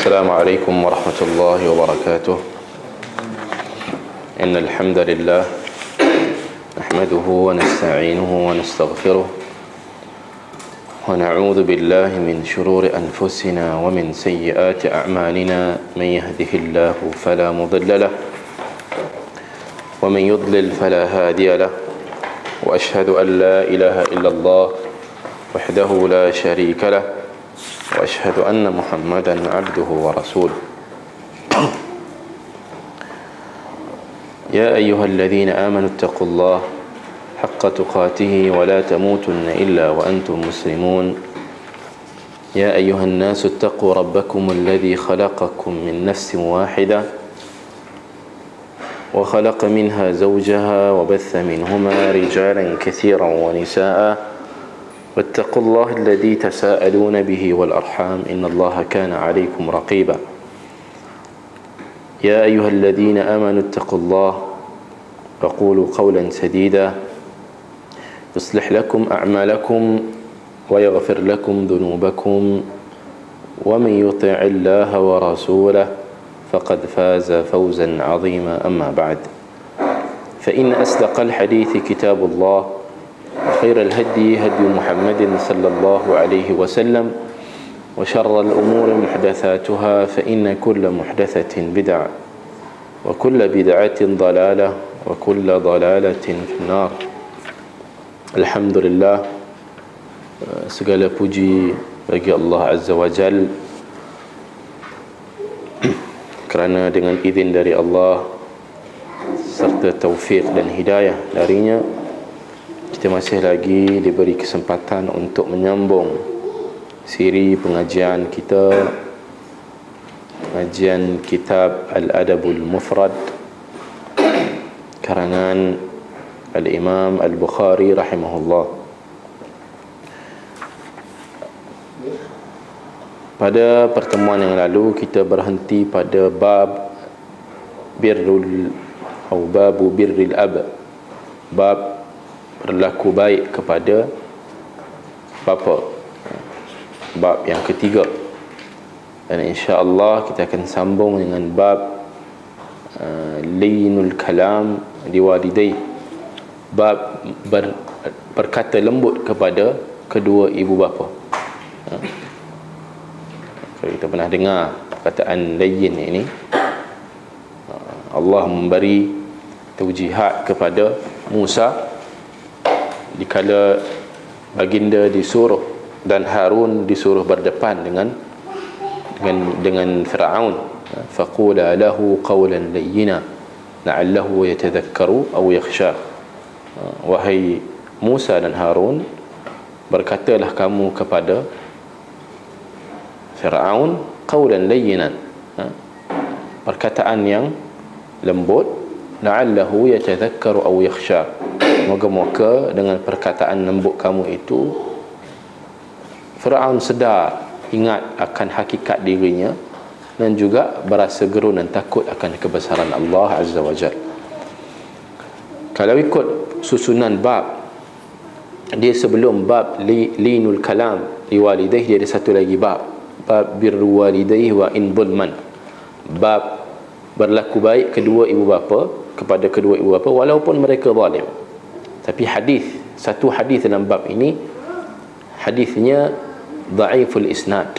السلام عليكم ورحمة الله وبركاته. إن الحمد لله نحمده ونستعينه ونستغفره ونعوذ بالله من شرور أنفسنا ومن سيئات أعمالنا. من يهده الله فلا مضل له ومن يضلل فلا هادي له، وأشهد أن لا إله إلا الله وحده لا شريك له، وأشهد أن محمدا عبده ورسوله. يا أيها الذين آمنوا اتقوا الله حق تقاته ولا تموتن إلا وأنتم مسلمون. يا أيها الناس اتقوا ربكم الذي خلقكم من نفس واحدة وخلق منها زوجها وبث منهما رجالا كثيرا ونساء، واتقوا الله الذي تساءلون به والأرحام إن الله كان عليكم رقيبا. يا أيها الذين آمنوا اتقوا الله وقولوا قولا سديدا يصلح لكم أعمالكم ويغفر لكم ذنوبكم، ومن يطع الله ورسوله فقد فاز فوزا عظيما. أما بعد، فإن أصدق الحديث كتاب الله، وخير الهدي هدي محمد صلى الله عليه وسلم، وشر الأمور محدثاتها، فإن كل محدثة بدعة وكل بدعة ضلالة وكل ضلالة في النار. Alhamdulillah, segala puji bagi Allah Azza wa Jal, kerana dengan izin dari Allah serta taufik dan hidayah darinya, kita masih lagi diberi kesempatan untuk menyambung siri pengajian kita, pengajian kitab Al-Adabul Mufrad karangan Al-Imam Al-Bukhari rahimahullah. Pada pertemuan yang lalu kita berhenti pada bab babu birril ab, bab berlaku baik kepada bapa, bab yang ketiga. Dan insya-Allah kita akan sambung dengan bab linul kalam liwalidai, bab berkata lembut kepada kedua ibu bapa. Kita pernah dengar perkataan layyin ini. Allah memberi taujihat kepada Musa dikala baginda disuruh dan Harun disuruh berdepan dengan Firaun. Faqula lahu qawlan layyina la'allahu yatadhakkaru aw yakhsha. Wahai Musa dan Harun, berkatalah kamu kepada Firaun qawlan layyinan, perkataan yang lembut, la'allahu yatadhakkaru aw yakhsha. Moga-moga dengan perkataan lembut kamu itu Firaun sedar, ingat akan hakikat dirinya, dan juga berasa gerun dan takut akan kebesaran Allah Azza wa Jalla. Kalau ikut susunan bab, dia sebelum bab linul kalam liwalidayh, dia ada satu lagi bab birru walidayhi wa in dhulman, bab berlaku baik kedua ibu bapa kepada kedua ibu bapa walaupun mereka zalim. Tapi satu hadis dalam bab ini hadisnya dhaiful isnad,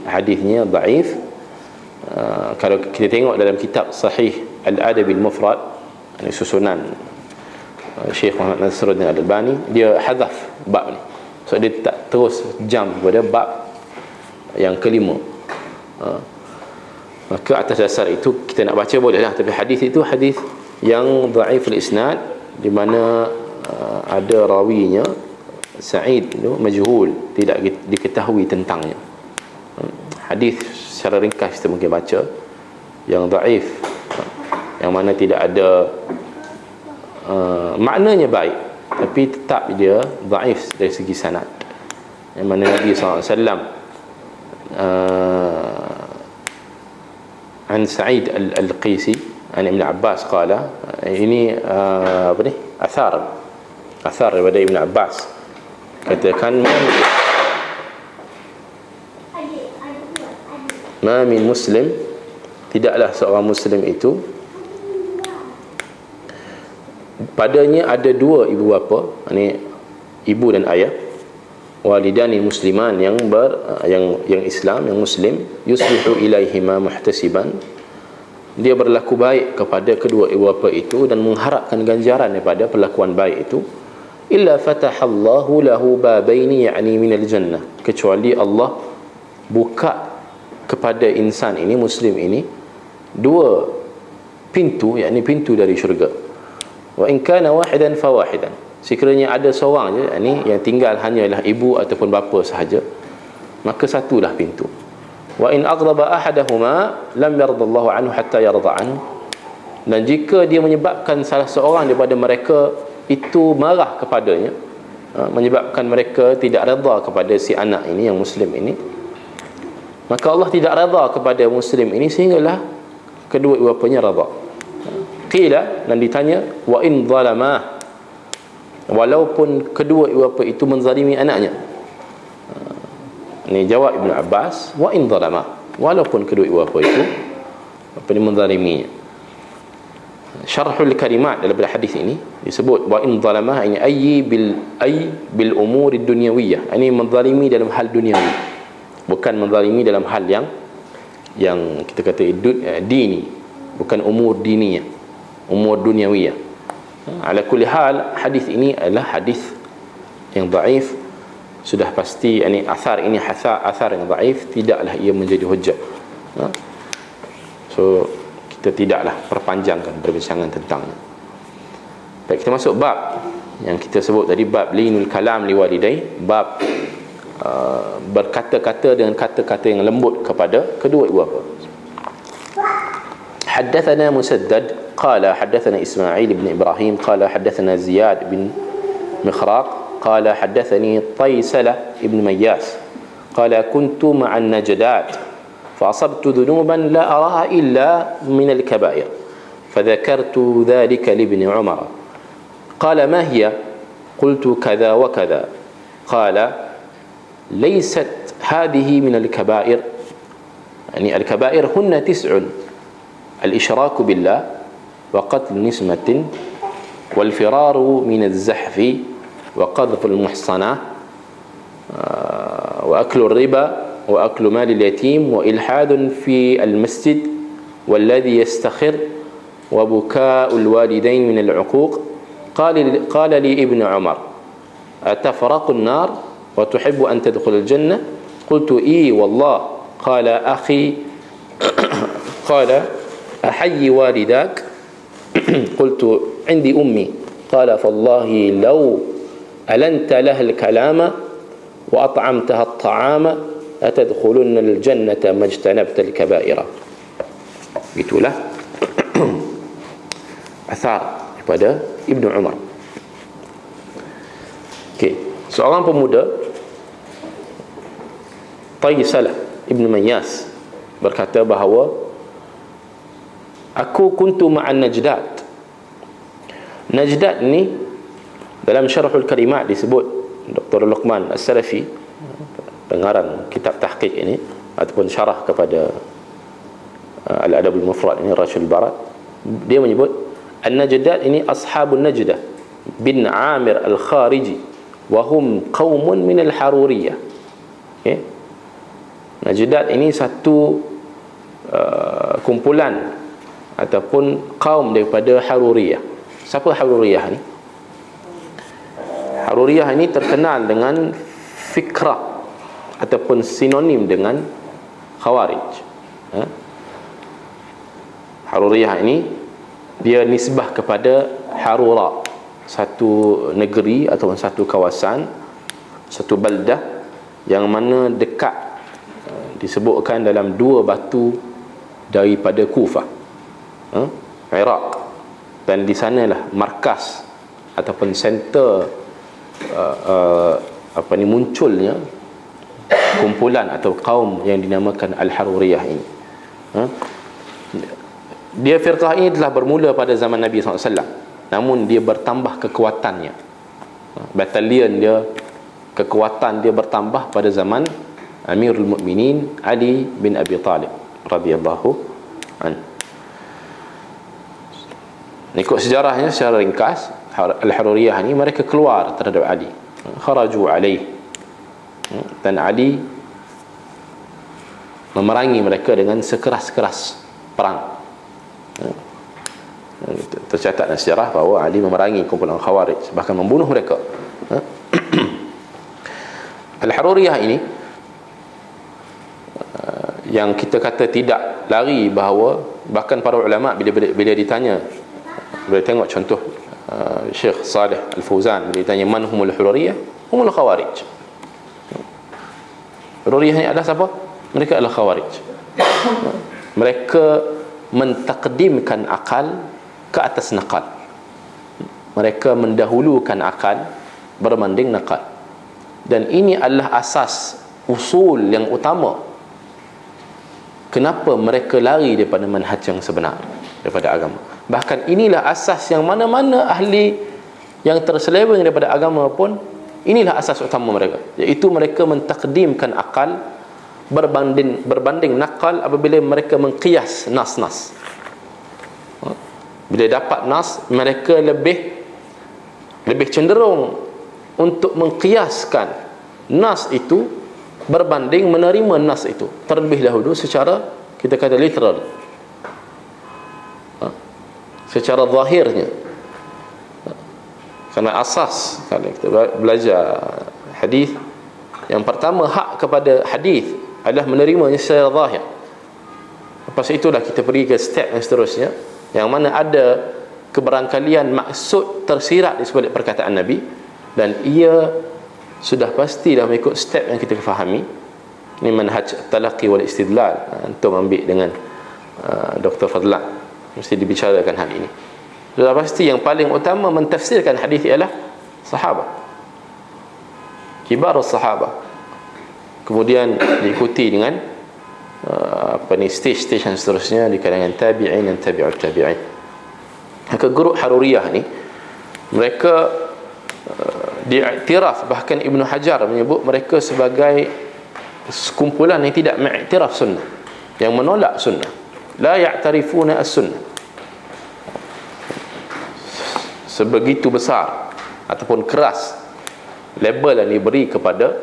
hadisnya dhaif. Kalau kita tengok dalam kitab Sahih Al-Adabil Mufrad, ini susunan Syekh Muhammad Nasruddin Al-Albani, dia hadaf bab ni, so dia tak terus jam kepada bab yang kelima. Maka atas dasar itu kita nak baca boleh lah, tapi hadis itu hadis yang dhaiful isnad, di mana ada rawinya Sa'id itu majhul, tidak diketahui tentangnya. Hadis secara ringkas kita mungkin baca yang dhaif, yang mana tidak ada maknanya baik, tapi tetap dia dhaif dari segi sanad. Yang mana Nabi SAW an Sa'id al-Qisi an Ibn Abbas qala, ini athar daripada Ibn Abbas, katakan ma min muslim, tidaklah seorang muslim itu padanya ada dua ibu bapa, ini ibu dan ayah, walidani musliman yang Islam, yang muslim, yuslihu ilaihima muhtasiban, dia berlaku baik kepada kedua ibu bapa itu dan mengharapkan ganjaran daripada perlakuan baik itu, illa fatahallahu lahu babaini ya'ni minal jannah, kecuali Allah buka kepada insan ini, muslim ini, dua pintu, yakni pintu dari syurga. Wa in kana wahidan fa wahidan, sekiranya ada seorang je, yakni yang tinggal hanyalah ibu ataupun bapa sahaja, maka satulah pintu. Wa in aghdaba ahadahuma lam yardallahu anhu hatta yarda anhu, dan jika dia menyebabkan salah seorang daripada mereka itu marah kepadanya, menyebabkan mereka tidak redha kepada si anak ini, yang muslim ini, maka Allah tidak redha kepada muslim ini sehinggalah kedua ibu bapanya redha. Qila, dan ditanya, wa in zalamah, walaupun kedua ibu bapa itu menzalimi anaknya. Ini jawab Ibn Abbas, wa in zalamah, walaupun kedua ibu bapa itu menzaliminya. Syarhul kalimat dalam hadis ini disebut wa in zalamah, ini ayy bil umur dunyawiyah, ini menzalimi dalam hal duniawi, bukan menzalimi dalam hal yang kita kata dini, bukan umur diniyah, umur duniawiyah. Ala kulli hal, hadis ini adalah hadis yang dhaif, sudah pasti, yani asar ini asar yang dhaif, tidaklah ia menjadi hujjah. So kita tidaklah perpanjangkan perbincangan tentangnya. Baik, kita masuk bab yang kita sebut tadi, bab linul kalam liwalidai, bab berkata-kata dengan kata-kata yang lembut kepada kedua ibu bapa. Haddathana Musaddad qala haddathana Ismail ibn Ibrahim qala haddathana Ziyad bin Mikhraq qala haddathani Taysalah ibn Mayyas qala kuntu ma'an najdat فأصبت ذنوبا لا أراها إلا من الكبائر فذكرت ذلك لابن عمر قال ما هي؟ قلت كذا وكذا قال ليست هذه من الكبائر، يعني الكبائر هن 9: الإشراك بالله وقتل نسمة والفرار من الزحف وقذف المحصنات وأكل الربا وأكل مال اليتيم وإلحاد في المسجد والذي يستخر وبكاء الوالدين من العقوق. قال لي ابن عمر أتفرق النار وتحب أن تدخل الجنة؟ قلت إي والله. قال أخي قال أحيي والداك؟ قلت عندي أمي. قال فالله لو ألنت لها الكلام وأطعمتها الطعام أتدخلن الجنة ما اجتنبت الكبائر. Gitulah asar daripada Ibnu Umar. Okey, seorang pemuda Taysalah Ibn Mayyas berkata bahawa aku kuntu ma'an najdat. Najdat ni dalam Syarhul Kalimat disebut Dr. Luqman As-Salafi, pengarang kitab tahqiq ini ataupun syarah kepada Al-Adabul Mufrad ini, Rashul Barat, dia menyebut An-Najdat ini ashabun Najdah bin Amir Al-Khariji wa hum qaumun min Al-Haruriyah. Okay? Najdat ini satu kumpulan ataupun kaum daripada Haruriyah. Siapa Haruriyah ni? Haruriyah ini terkenal dengan fikrah ataupun sinonim dengan Khawarij. Haruriyah ini dia nisbah kepada Harura, satu negeri ataupun satu kawasan, satu baldah yang mana dekat, disebutkan dalam 2 batu daripada Kufah, Iraq, dan di sanalah markas ataupun center munculnya kumpulan atau kaum yang dinamakan Al-Haruriyah ini. Dia firqah ini telah bermula pada zaman Nabi SAW, namun dia bertambah kekuatannya, batalion dia, kekuatan dia bertambah pada zaman Amirul Mukminin Ali bin Abi Talib radhiyallahu anhu. Ikut sejarahnya secara ringkas, Al-Haruriyah ni mereka keluar terhadap Ali, kharaju alaih, dan Ali memerangi mereka dengan sekeras-keras perang. Tercatat dalam sejarah bahawa Ali memerangi kumpulan Khawarij, bahkan membunuh mereka. Al-Haruriyah ini yang kita kata tidak lari, bahawa bahkan para ulama bila ditanya, bila tengok contoh Syekh Saleh Al-Fauzan, bila ditanya man humul Hururiyah, humul Khawarij. Hururiyah ni adalah siapa? Mereka adalah Khawarij. Mereka mentakdimkan akal ke atas nakal. Mereka mendahulukan akal berbanding nakal. Dan ini adalah asas usul yang utama kenapa mereka lari daripada manhaj yang sebenar, daripada agama. Bahkan inilah asas yang mana-mana ahli yang terseleweng daripada agama pun, inilah asas utama mereka, iaitu mereka mentakdimkan akal berbanding nakal apabila mereka mengqiyas nas-nas. Bila dapat nas, mereka lebih cenderung untuk mengqiyaskan nas itu berbanding menerima nas itu terlebih dahulu secara, kita kata, literal, secara zahirnya. Kerana asas, kalau kita belajar hadis, yang pertama hak kepada hadis adalah menerimanya secara zahir. Lepas itulah kita pergi ke step yang seterusnya, yang mana ada keberangkalian maksud tersirat di sebalik perkataan Nabi, dan ia sudah pasti dah mengikut step yang kita fahami. Ini manhaj talaqi wal istidlal, antum ambil dengan Dr. Fadlan, mesti dibicarakan hal ini. Sudah pasti yang paling utama mentafsirkan hadis ialah sahabat, kibarus sahabat, kemudian diikuti dengan stage-stage yang seterusnya di kalangan tabi'in dan tabi'ut tabi'in. Maka guru Haruriyah ni, mereka diiktiraf, bahkan Ibnu Hajar menyebut mereka sebagai sekumpulan yang tidak mengiktiraf sunnah, yang menolak sunnah, la ya'tarifuna as-sunnah. Sebegitu besar ataupun keras label yang diberi kepada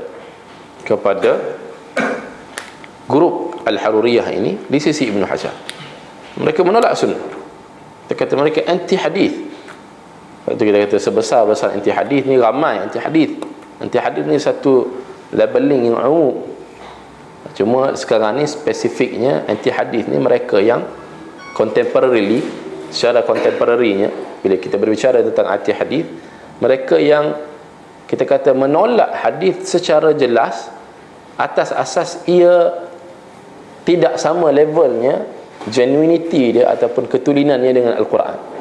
grup Al-Haruriyah ini di sisi Ibnu Hajar. Mereka menolak sunnah. Kita kata mereka anti hadis. Waktu kita kata sebesar-besar anti hadis ni, ramai anti hadis. Anti hadis ni satu labeling yang umum. Cuma sekarang ni spesifiknya anti hadis ni mereka yang contemporarily, secara contemporary-nya, bila kita berbicara tentang anti hadis, mereka yang kita kata menolak hadis secara jelas atas asas ia tidak sama levelnya, genuinity dia ataupun ketulinannya dengan Al-Quran.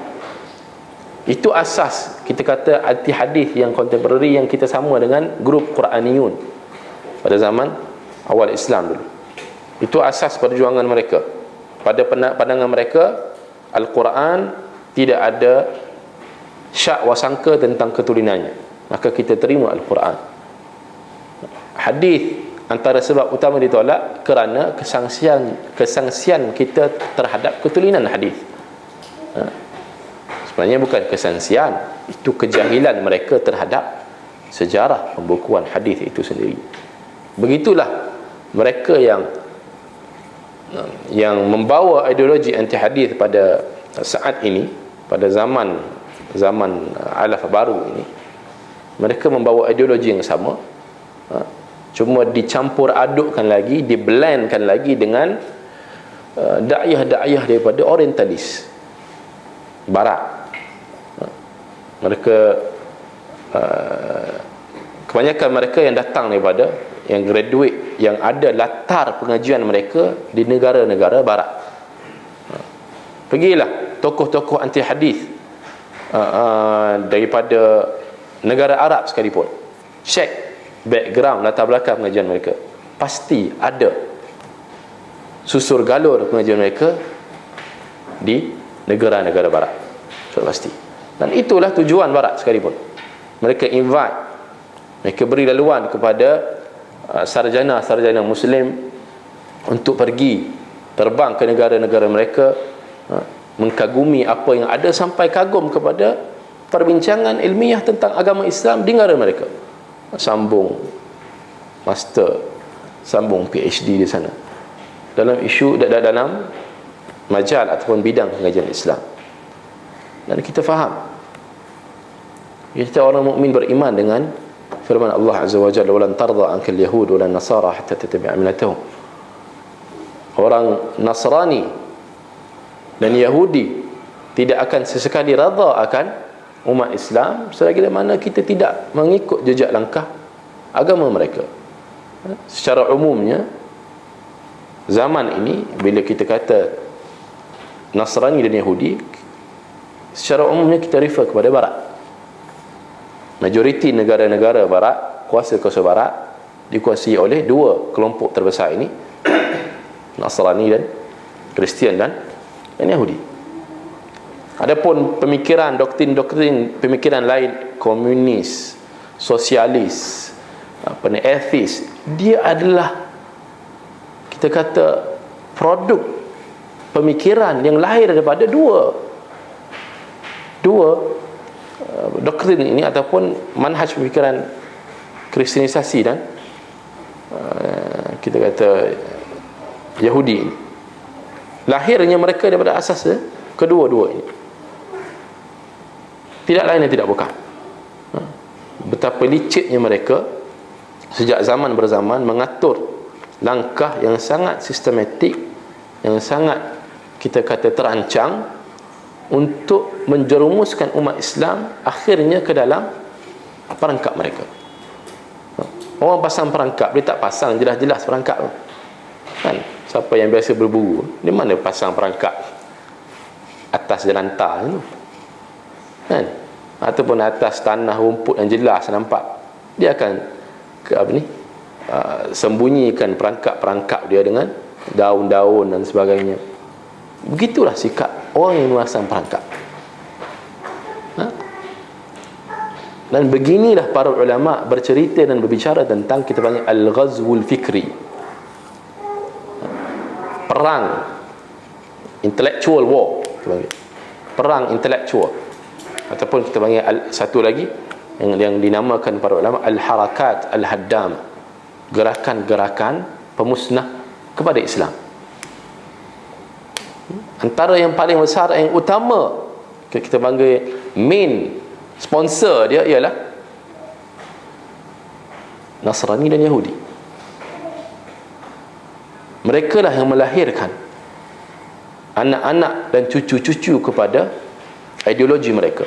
Itu asas kita kata anti hadis yang contemporary, yang kita sama dengan grup Quraniyun pada zaman awal Islam dulu. Itu asas perjuangan mereka. Pada pandangan mereka, Al-Quran tidak ada syak wasangka tentang ketulinannya, maka kita terima Al-Quran. Hadis antara sebab utama ditolak kerana kesangsian kita terhadap ketulinan hadis. Sebenarnya bukan kesangsian, itu kejahilan mereka terhadap sejarah pembukuan hadis itu sendiri. Begitulah mereka yang membawa ideologi anti hadis pada saat ini, pada zaman alaf baru ini. Mereka membawa ideologi yang sama, cuma dicampur adukkan lagi, diblendkan lagi dengan da'iyah daripada orientalis barat. Mereka kebanyakan mereka yang datang daripada, yang graduate, yang ada latar pengajian mereka di negara-negara barat. Pergilah tokoh-tokoh anti hadis daripada negara Arab sekalipun, check background, latar belakang pengajian mereka, pasti ada susur galur pengajian mereka di negara-negara barat, sudah pasti. Dan itulah tujuan barat sekalipun. Mereka invite, mereka beri laluan kepada sarjana Muslim untuk pergi terbang ke negara-negara mereka, mengkagumi apa yang ada, sampai kagum kepada perbincangan ilmiah tentang agama Islam di negara mereka, sambung master, sambung PhD di sana dalam isu, dalam majal ataupun bidang pengajian Islam. Dan kita faham, kita orang mukmin beriman dengan firman Allah Azza wa Jalla, "Walan tarda ankal yahud walan nasara hatta tattabi'a millatahum." Orang Nasrani dan Yahudi tidak akan sesekali redha akan umat Islam selagi mana kita tidak mengikut jejak langkah agama mereka. Secara umumnya zaman ini, bila kita kata Nasrani dan Yahudi, secara umumnya kita refer kepada Barat. Majoriti negara-negara Barat, kuasa-kuasa Barat dikuasai oleh dua kelompok terbesar ini, Nasrani dan Kristian dan Yahudi. Adapun pemikiran, doktrin pemikiran lain, komunis, sosialis, atheis, dia adalah, kita kata, produk pemikiran yang lahir daripada dua doktrin ini, ataupun manhaj pemikiran Kristenisasi dan kita kata Yahudi ini. Lahirnya mereka daripada asas kedua-dua ini, tidak lain dan tidak bukan. Betapa liciknya mereka sejak zaman berzaman mengatur langkah yang sangat sistematik, yang sangat, kita kata, terancang untuk menjerumuskan umat Islam akhirnya ke dalam perangkap mereka. Orang pasang perangkap, dia tak pasang jelas-jelas perangkap kan. Siapa yang biasa berburu, di mana pasang perangkap atas jalan tar tu kan, ataupun atas tanah rumput yang jelas nampak, dia akan sembunyikan perangkap-perangkap dia dengan daun-daun dan sebagainya. Begitulah sikap orang yang memasang perangkap. Dan beginilah para ulama bercerita dan berbicara tentang, kita panggil al-ghazwul fikri, perang intellectual war, kita panggil perang intelektual, ataupun kita panggil satu lagi yang dinamakan para ulama al-harakat al-haddam, gerakan-gerakan pemusnah kepada Islam. Antara yang paling besar, yang utama, kita panggil main sponsor dia, ialah Nasrani dan Yahudi. Mereka lah yang melahirkan anak-anak dan cucu-cucu kepada ideologi mereka,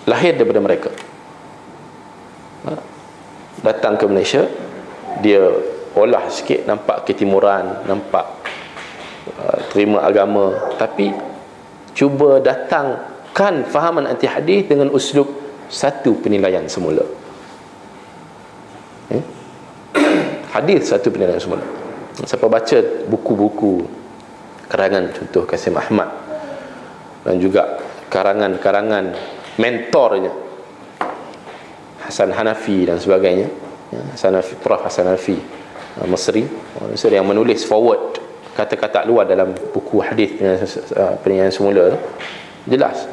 lahir daripada mereka. Datang ke Malaysia, dia olah sikit, nampak ketimuran, nampak terima agama, tapi cuba datangkan fahaman anti hadis dengan uslub satu penilaian semula. Hadis satu penilaian semula. Siapa baca buku-buku karangan, contoh Kasim Ahmad, dan juga karangan-karangan mentornya Hasan Hanafi dan sebagainya, Prof Hasan Hanafi Mesri yang menulis forward kata-kata luar dalam buku hadis penilaian semula, jelas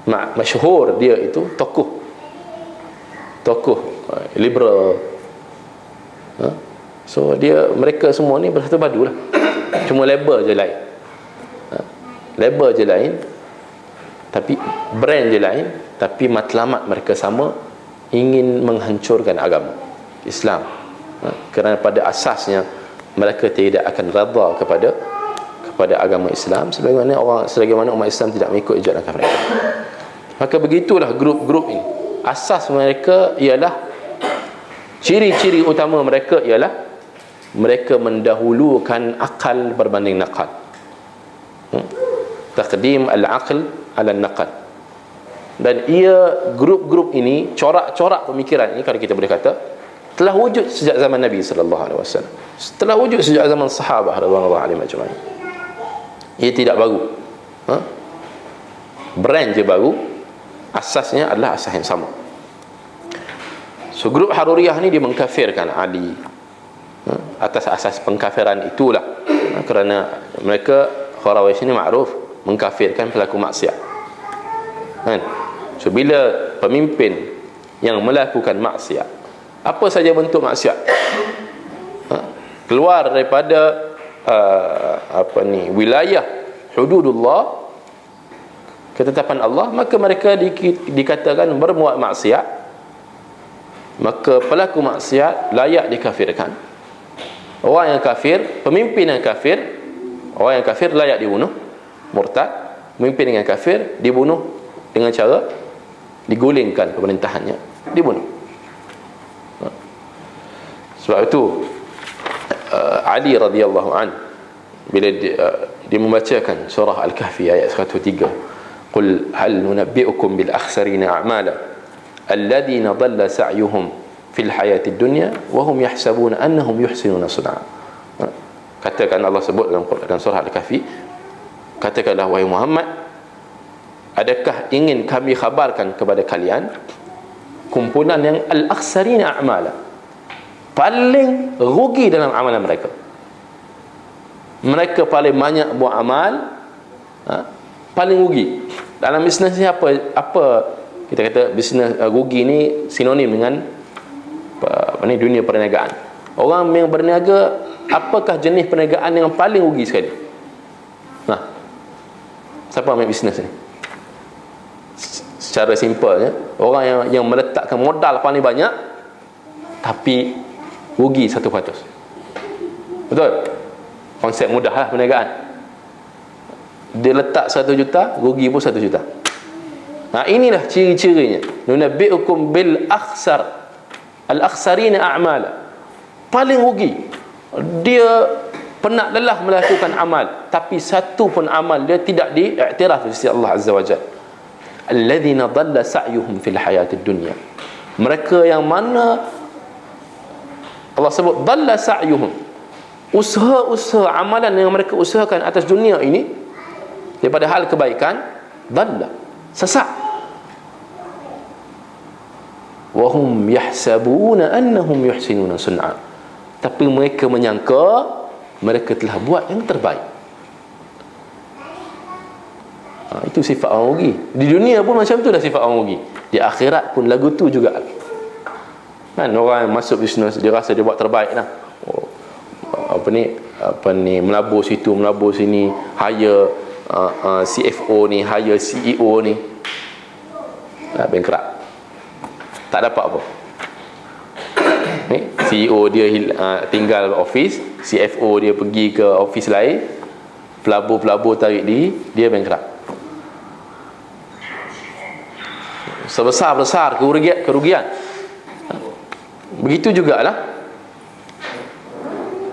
masyhur dia itu tokoh liberal. So mereka semua ni bersatu padu lah, cuma label je lain, label je lain, tapi brand je lain, tapi matlamat mereka sama, ingin menghancurkan agama Islam. Kerana pada asasnya mereka tidak akan redha kepada agama Islam sebagaimana umat Islam tidak mengikut ijazah langkah mereka. Maka begitulah grup-grup ini. Asas mereka ialah, ciri-ciri utama mereka ialah mereka mendahulukan akal berbanding nakal. Taqdim al-aql ala al-naqal. Dan grup-grup ini, corak-corak pemikiran ini, kalau kita boleh kata, telah wujud sejak zaman Nabi sallallahu alaihi wasallam, telah wujud sejak zaman sahabat radhiyallahu anhum ajma'in. Ia tidak baru, brand je baru, asasnya adalah asas yang sama. So grup Haruriyah ni dia mengkafirkan Ali atas asas pengkafiran itulah, kerana mereka Khawarij ni makruf mengkafirkan pelaku maksiat kan. So bila pemimpin yang melakukan maksiat, apa saja bentuk maksiat, keluar daripada wilayah hududullah, ketetapan Allah, maka mereka dikatakan berbuat maksiat, maka pelaku maksiat layak dikafirkan. Orang yang kafir, pemimpin yang kafir, orang yang kafir layak dibunuh, murtad. Pemimpin yang kafir dibunuh dengan cara digulingkan pemerintahannya, dibunuh. Sebab itu Ali radhiyallahu an, bila dia membacakan surah Al-Kahfi ayat 103, qul hal nunabbi'ukum bil akhsarina a'mala alladhina dhalla sa'yuhum fil hayatid dunya wa hum yahsabuna annahum yuhsinuna sun'a. Katakan, Allah sebut dalam surah Al-Kahfi, katakanlah wahai Muhammad, adakah ingin kami khabarkan kepada kalian kumpulan yang al-akhsarina a'mala, paling rugi dalam amalan mereka. Mereka paling banyak buat amal, paling rugi dalam bisnes ni. Apa kita kata bisnes rugi ni sinonim dengan dunia perniagaan. Orang yang berniaga, apakah jenis perniagaan yang paling rugi sekali? Siapa ambil bisnes ni? Secara simpelnya, orang yang meletakkan modal paling banyak tapi rugi 1%. Betul? Konsep mudah lah perniagaan. Dia letak 1 juta, rugi pun 1 juta. Inilah ciri-cirinya. Nunabbi'ukum bil akhsar, al-akhsarina a'mala, paling rugi. Dia penat lelah melakukan amal, tapi satu pun amal dia tidak diiktiraf di sisi Allah Azza wa Jalla. Alladzina dhalla sa'yuhum fil hayatid dunya, mereka yang mana Allah sebut dhalla sa'yuhum, usaha-usaha amalan yang mereka usahakan atas dunia ini daripada hal kebaikan, dhalla, sesat. Wa hum yahsabuna annahum yuhsinuna sun'a, tapi mereka menyangka mereka telah buat yang terbaik. Itu sifat orang rugi. Di dunia pun macam tu dah sifat orang rugi. Di akhirat pun lagu tu juga kan. Orang yang masuk bisnes, dia rasa dia buat terbaik lah. Melabur situ, melabur sini, hire CFO ni, hire CEO ni, bankrupt, tak dapat apa. CEO dia tinggal office, CFO dia pergi ke office lain, pelabur-pelabur tarik diri, dia bankrupt. Sebesar-besar kerugian. Begitu jugalah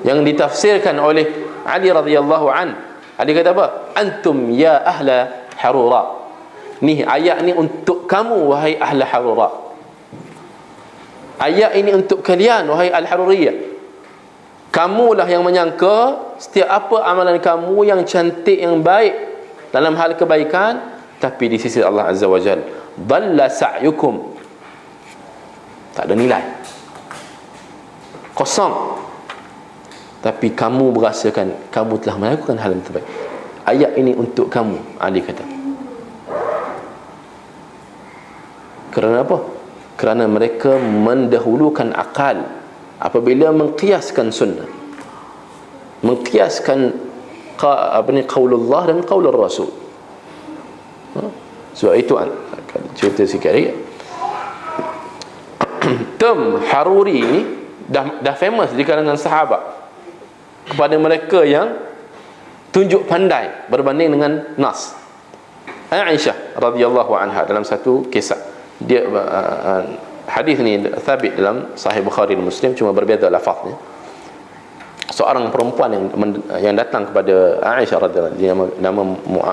yang ditafsirkan oleh Ali radhiyallahu an. Ali kata apa? Antum ya ahla Harura. Ni ayat ni untuk kamu wahai ahla Harura. Ayat ini untuk kalian wahai al-Haruriyah. Kamulah yang menyangka setiap apa amalan kamu yang cantik, yang baik dalam hal kebaikan, tapi di sisi Allah Azza wa Jalla dhalla sa'yukum, tak ada nilai, kosong. Tapi kamu berasakan kamu telah melakukan hal yang terbaik. Ayat ini untuk kamu, Ali kata. Kerana apa? Kerana mereka mendahulukan akal apabila mengkiaskan sunnah, mengkiaskan qaulullah dan qaulur rasul. Sebab itu cerita sikit lagi. Term Haruri ni dah famous di kalangan sahabat kepada mereka yang tunjuk pandai berbanding dengan nas. Aisyah radhiyallahu anha dalam satu kisah, dia hadis ni thabit dalam Sahih Bukhari dan Muslim, cuma berbeza lafaznya. Seorang perempuan yang datang kepada Aisyah radhiyallahu anha, nama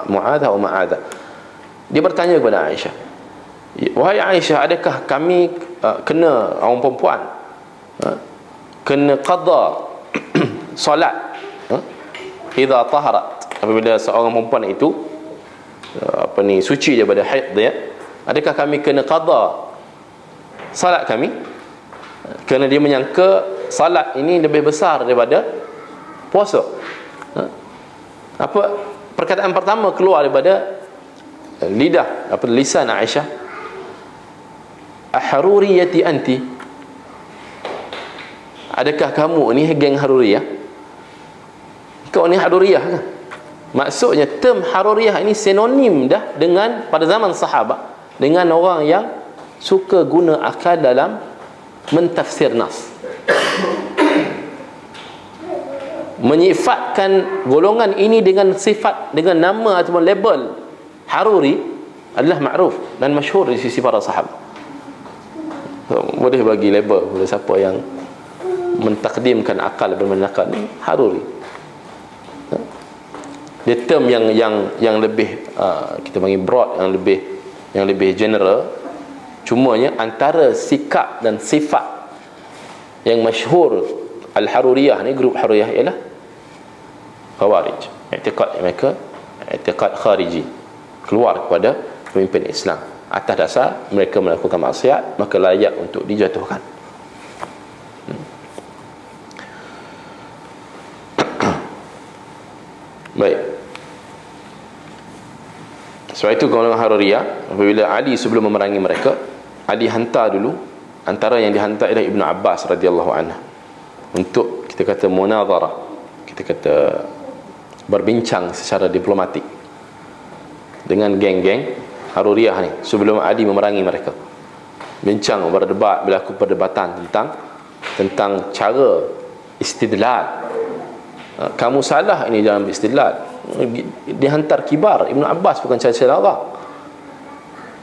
Mu'adzah atau Ma'adzah. Dia bertanya kepada Aisyah, wahai Aisyah, adakah kami kena, orang perempuan kena qada solat idza taharat, apabila seorang perempuan itu suci daripada haid dia, adakah kami kena qada salat kami? Kerana dia menyangka salat ini lebih besar daripada puasa. Apa perkataan pertama keluar daripada lidah, lisan Aisyah? Aharuriyati anti, adakah kamu ni geng Haruriyah? Kau ni Haruriyah kan? Maksudnya term Haruriyah ini sinonim dah dengan pada zaman sahabat dengan orang yang suka guna akal dalam mentafsir nas, menyifatkan golongan ini dengan sifat, dengan nama ataupun label Haruri adalah ma'ruf dan masyhur di sisi para sahabat. Boleh bagi label kepada siapa yang mentakdimkan akal daripada nakal ni Haruri. Dia term yang lebih kita panggil broad, yang lebih general. Cumanya antara sikap dan sifat yang masyhur Al-Haruriyah ni, grup Haruriyah, ialah Khawarij. I'tiqad mereka i'tiqad khariji, keluar kepada pemimpin Islam atas dasar mereka melakukan maksiat, maka layak untuk dijatuhkan. Baik. Sebab itu golongan Haruriyah, apabila Ali sebelum memerangi mereka, Ali hantar dulu, antara yang dihantar ialah Ibnu Abbas radhiyallahu anhu untuk kita kata munazarah, kita kata berbincang secara diplomatik dengan geng-geng Haruriyah ni sebelum Ali memerangi mereka. Bincang, berdebat, berlaku perdebatan tentang cara istidlal. Kamu salah ini dalam istidlal. Dihantar kibar Ibnu Abbas, bukan saja orang.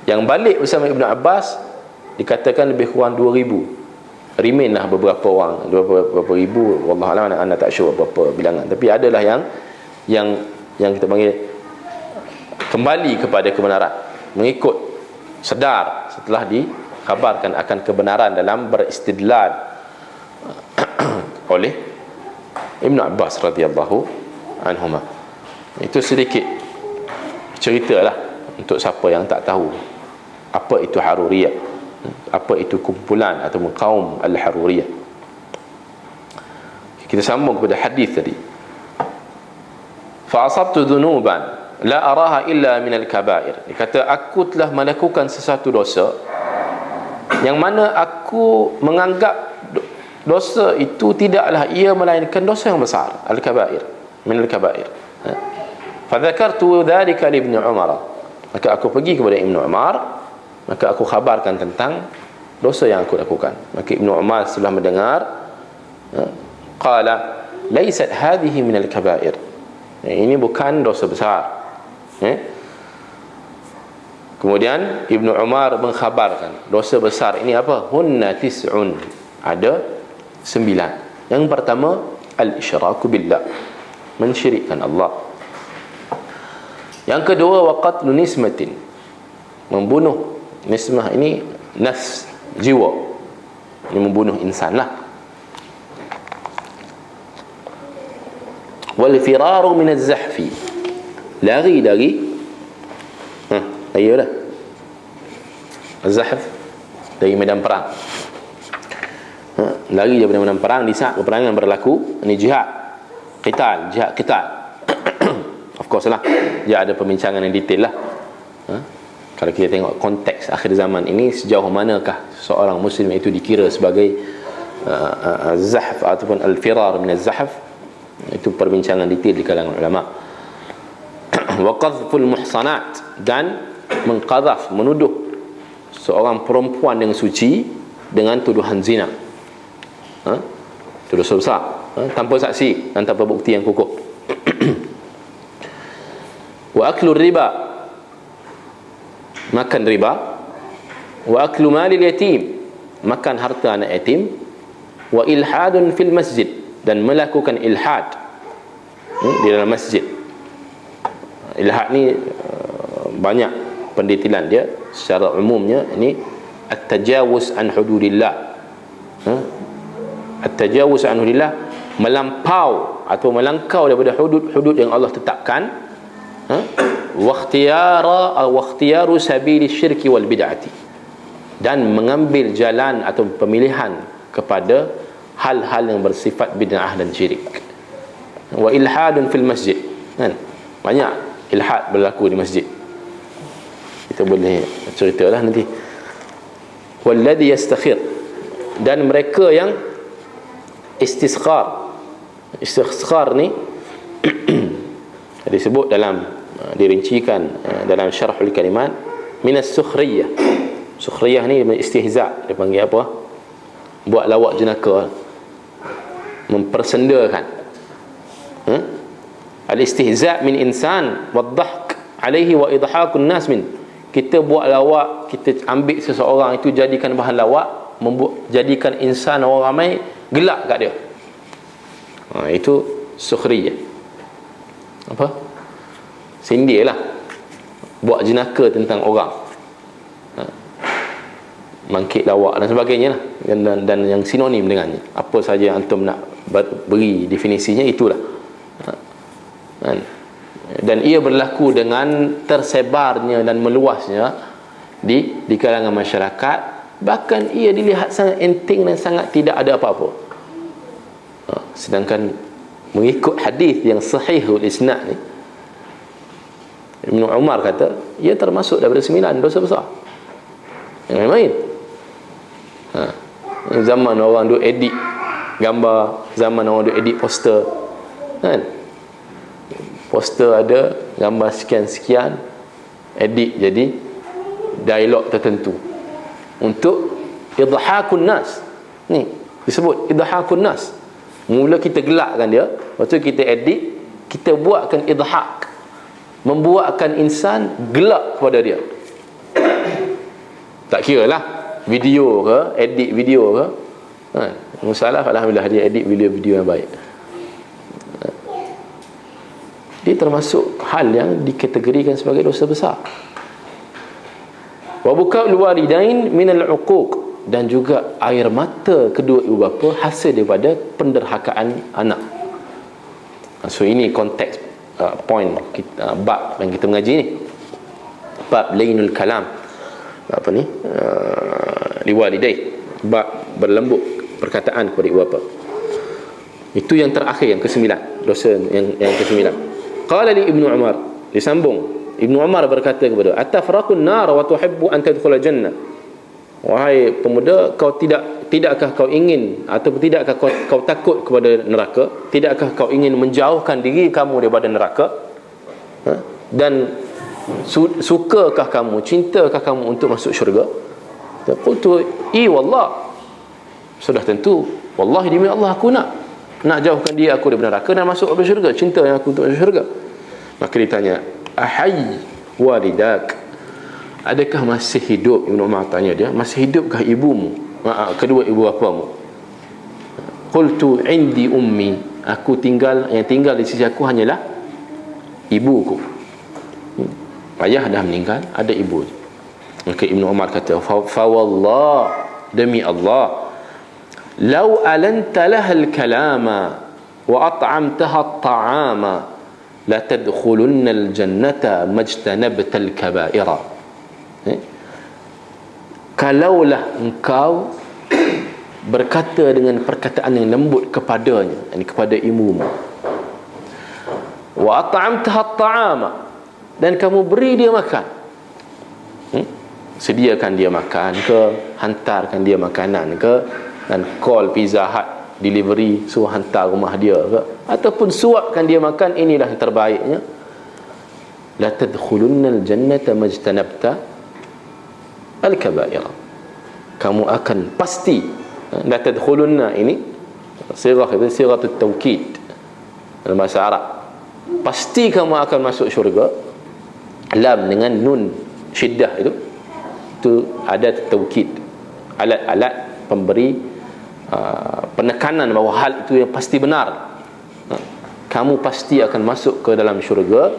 Yang balik bersama Ibnu Abbas dikatakan lebih kurang 2,000. Remain lah beberapa orang, beberapa ribu, wallahualam, anak tak sure berapa bilangan, tapi adalah yang kita panggil kembali kepada kebenaran, mengikut sedar setelah dikhabarkan akan kebenaran dalam beristidlal oleh Ibnu Abbas radhiyallahu anhuma. Itu sedikit ceritalah untuk siapa yang tak tahu apa itu Haruriyah, apa itu kumpulan atau kaum Al-Haruriyah. Kita sambung kepada hadis tadi. Fa asabtu dhunuban la araha illa min al-kaba'ir. Dia kata, aku telah melakukan sesuatu dosa yang mana aku menganggap dosa itu tidaklah ia melainkan dosa yang besar, al-kaba'ir, min al-kaba'ir. Fa dzakartu dzalika li Ibnu Umar. Maka aku pergi kepada Ibnu Umar, maka aku khabarkan tentang dosa yang aku lakukan. Maka Ibnu Umar setelah mendengar, qala laysat hadhihi min al-kaba'ir. Ini bukan dosa besar. Kemudian Ibnu Umar mengkhabarkan dosa besar ini apa? Hunna tis'un, ada 9. Yang pertama, al-isyraku billah, mensyirikkan Allah. Yang kedua, wa qatlu nismatin, membunuh. Nismah ini nafs, jiwa, ini membunuh insan lah. Wal firaru min az-zahfi, lari dari ayolah az-zahf, dari medan perang. Lari daripada medan perang di saat peperangan berlaku. Ini jihad qital, jihad qital. Of course lah, dia ada pembincangan yang detail lah. Kalau kita tengok konteks akhir zaman ini, sejauh manakah seorang muslim itu dikira sebagai zahf ataupun al-firar min az-zahf, itu perbincangan detail di kalangan ulama. Wa qadhful muhsanat, dan mengqadhaf, menuduh seorang perempuan yang suci dengan tuduhan zina. Itu dosa besar, tanpa saksi dan tanpa bukti yang kukuh. Wa aklu riba, makan riba. Wa aklu malil yatim, makan harta anak yatim. Wa ilhadun fil masjid, dan melakukan ilhad di dalam masjid. Ilhad ni banyak pendetilan dia. Secara umumnya ini at-tajawuz an hududillah. At-tajawuz an hududillah, melampau atau melangkau daripada hudud-hudud yang Allah tetapkan. Wa ikhtiyaru sabili syirki wal bid'ati, dan mengambil jalan atau pemilihan kepada hal-hal yang bersifat bid'ah dan syirik. Wa ilhadun fil masjid, kan? Banyak ilhad berlaku di masjid. Kita boleh ceritalah nanti. Walladhi yastakhir, dan mereka yang istiskhar. Istiskhar ni disebut dalam, dirincikan dalam syarhul kalimat, minas sukhriyah. Sukhriyah ni istihza', dia panggil apa? Buat lawak jenaka, mempersendakan. Al-istihza' min insan wad-dhahk alaihi wa idhakun nas min. Kita buat lawak, kita ambil seseorang itu jadikan bahan lawak, jadikan insan, orang ramai gelak kat dia. Itu sukhriyah. Apa? Sindir lah, buat jenaka tentang orang, mangkit lawak dan sebagainya lah, dan yang sinonim dengannya. Apa saja antum nak beri definisinya, itulah. Dan ia berlaku dengan tersebarnya dan meluasnya di kalangan masyarakat. Bahkan ia dilihat sangat enteng dan sangat tidak ada apa-apa. Sedangkan mengikut hadis yang sahihul isnad ni, Ibnu Umar kata ia termasuk daripada 9 dosa besar. Yang main-main. Zaman orang duk edit gambar, zaman orang duk edit poster, kan? Poster ada gambar sekian-sekian, edit jadi dialog tertentu untuk idhakun nas. Ni disebut idhakun nas. Mula kita gelakkan dia, lepas tu kita edit, kita buatkan idhak, membuatkan insan gelak kepada dia. Tak kira lah video ke, edit video ke, Musalaf alhamdulillah dia edit video-video yang baik. Dia termasuk hal yang dikategorikan sebagai dosa besar. Wa bukaul walidain minal uquq, dan juga air mata kedua ibu bapa hasil daripada penderhakaan anak. So ini konteks point kita, bab yang kita mengaji ni, bab lainul kalam, apa ni, liwalidain, bab berlembut perkataan kepada ibu bapa. Itu yang terakhir, yang ke-9, dosa yang ke-9. Qala li Ibnu Umar, disambung Ibnu Umar berkata kepada, atafraqun nar wa tuhibbu an tadkhula jannah. Wahai pemuda, tidakkah kau ingin, ataupun tidakkah kau takut kepada neraka? Tidakkah kau ingin menjauhkan diri kamu daripada neraka? Dan sukakah kamu, cintakah kamu untuk masuk syurga? Qultu wallah, sudah tentu, wallahi demi Allah aku nak jauhkan diri aku daripada neraka dan masuk ke syurga, cinta yang aku untuk masuk syurga. Maka ditanya, ahai walidak, adakah masih hidup? Ibnu Umar tanya dia, masih hidupkah ibumu, kedua ibu bapamu? Qultu indi ummi, yang tinggal di sisi aku hanyalah ibuku. Ayah dah meninggal, ada ibu. Maka Ibnu Umar kata, fa wallah, demi Allah, law alanta laha al-kalama wa at'amtaha at-ta'ama la tadkhulunna al-jannata majtanabta al-kaba'ira. Kalaulah engkau berkata dengan perkataan yang lembut kepadanya, yakni kepada ibumu, wa at'amtaha at-ta'ama, dan kamu beri dia makan, sediakan dia makan ke, hantarkan dia makanan ke, dan call Pizza Hut delivery, suruh hantar rumah dia ke, ataupun suapkan dia makan, inilah yang terbaiknya. La tadkhulunnal jannata majtanabta al-kaba'ira, kamu akan pasti, la tadkhulunna ini siratul tawkid dalam bahasa Arab, pasti kamu akan masuk syurga. Lam dengan nun syiddah itu ada tawkid, alat-alat pemberi penekanan bahawa hal itu yang pasti benar. Kamu pasti akan masuk ke dalam syurga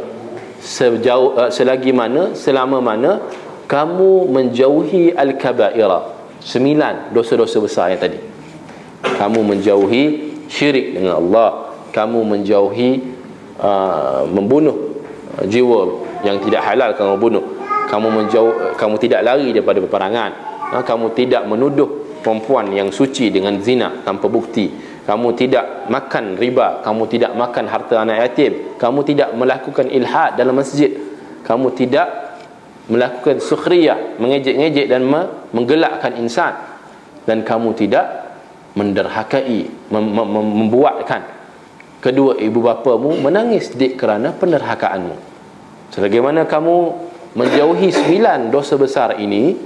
selama mana kamu menjauhi al-kaba'ira, 9 dosa-dosa besar yang tadi. Kamu menjauhi syirik dengan Allah, kamu menjauhi membunuh jiwa yang tidak halal kamu bunuh, kamu tidak lari daripada peperangan, kamu tidak menuduh perempuan yang suci dengan zina tanpa bukti, kamu tidak makan riba, kamu tidak makan harta anak yatim, kamu tidak melakukan ilhad dalam masjid, kamu tidak melakukan sukhriyah, mengejek-ngejek dan menggelakkan insan, dan kamu tidak menderhakai, membuatkan kedua ibu bapamu menangis kerana penderhakaanmu. Sebagaimana kamu menjauhi 9 dosa besar ini,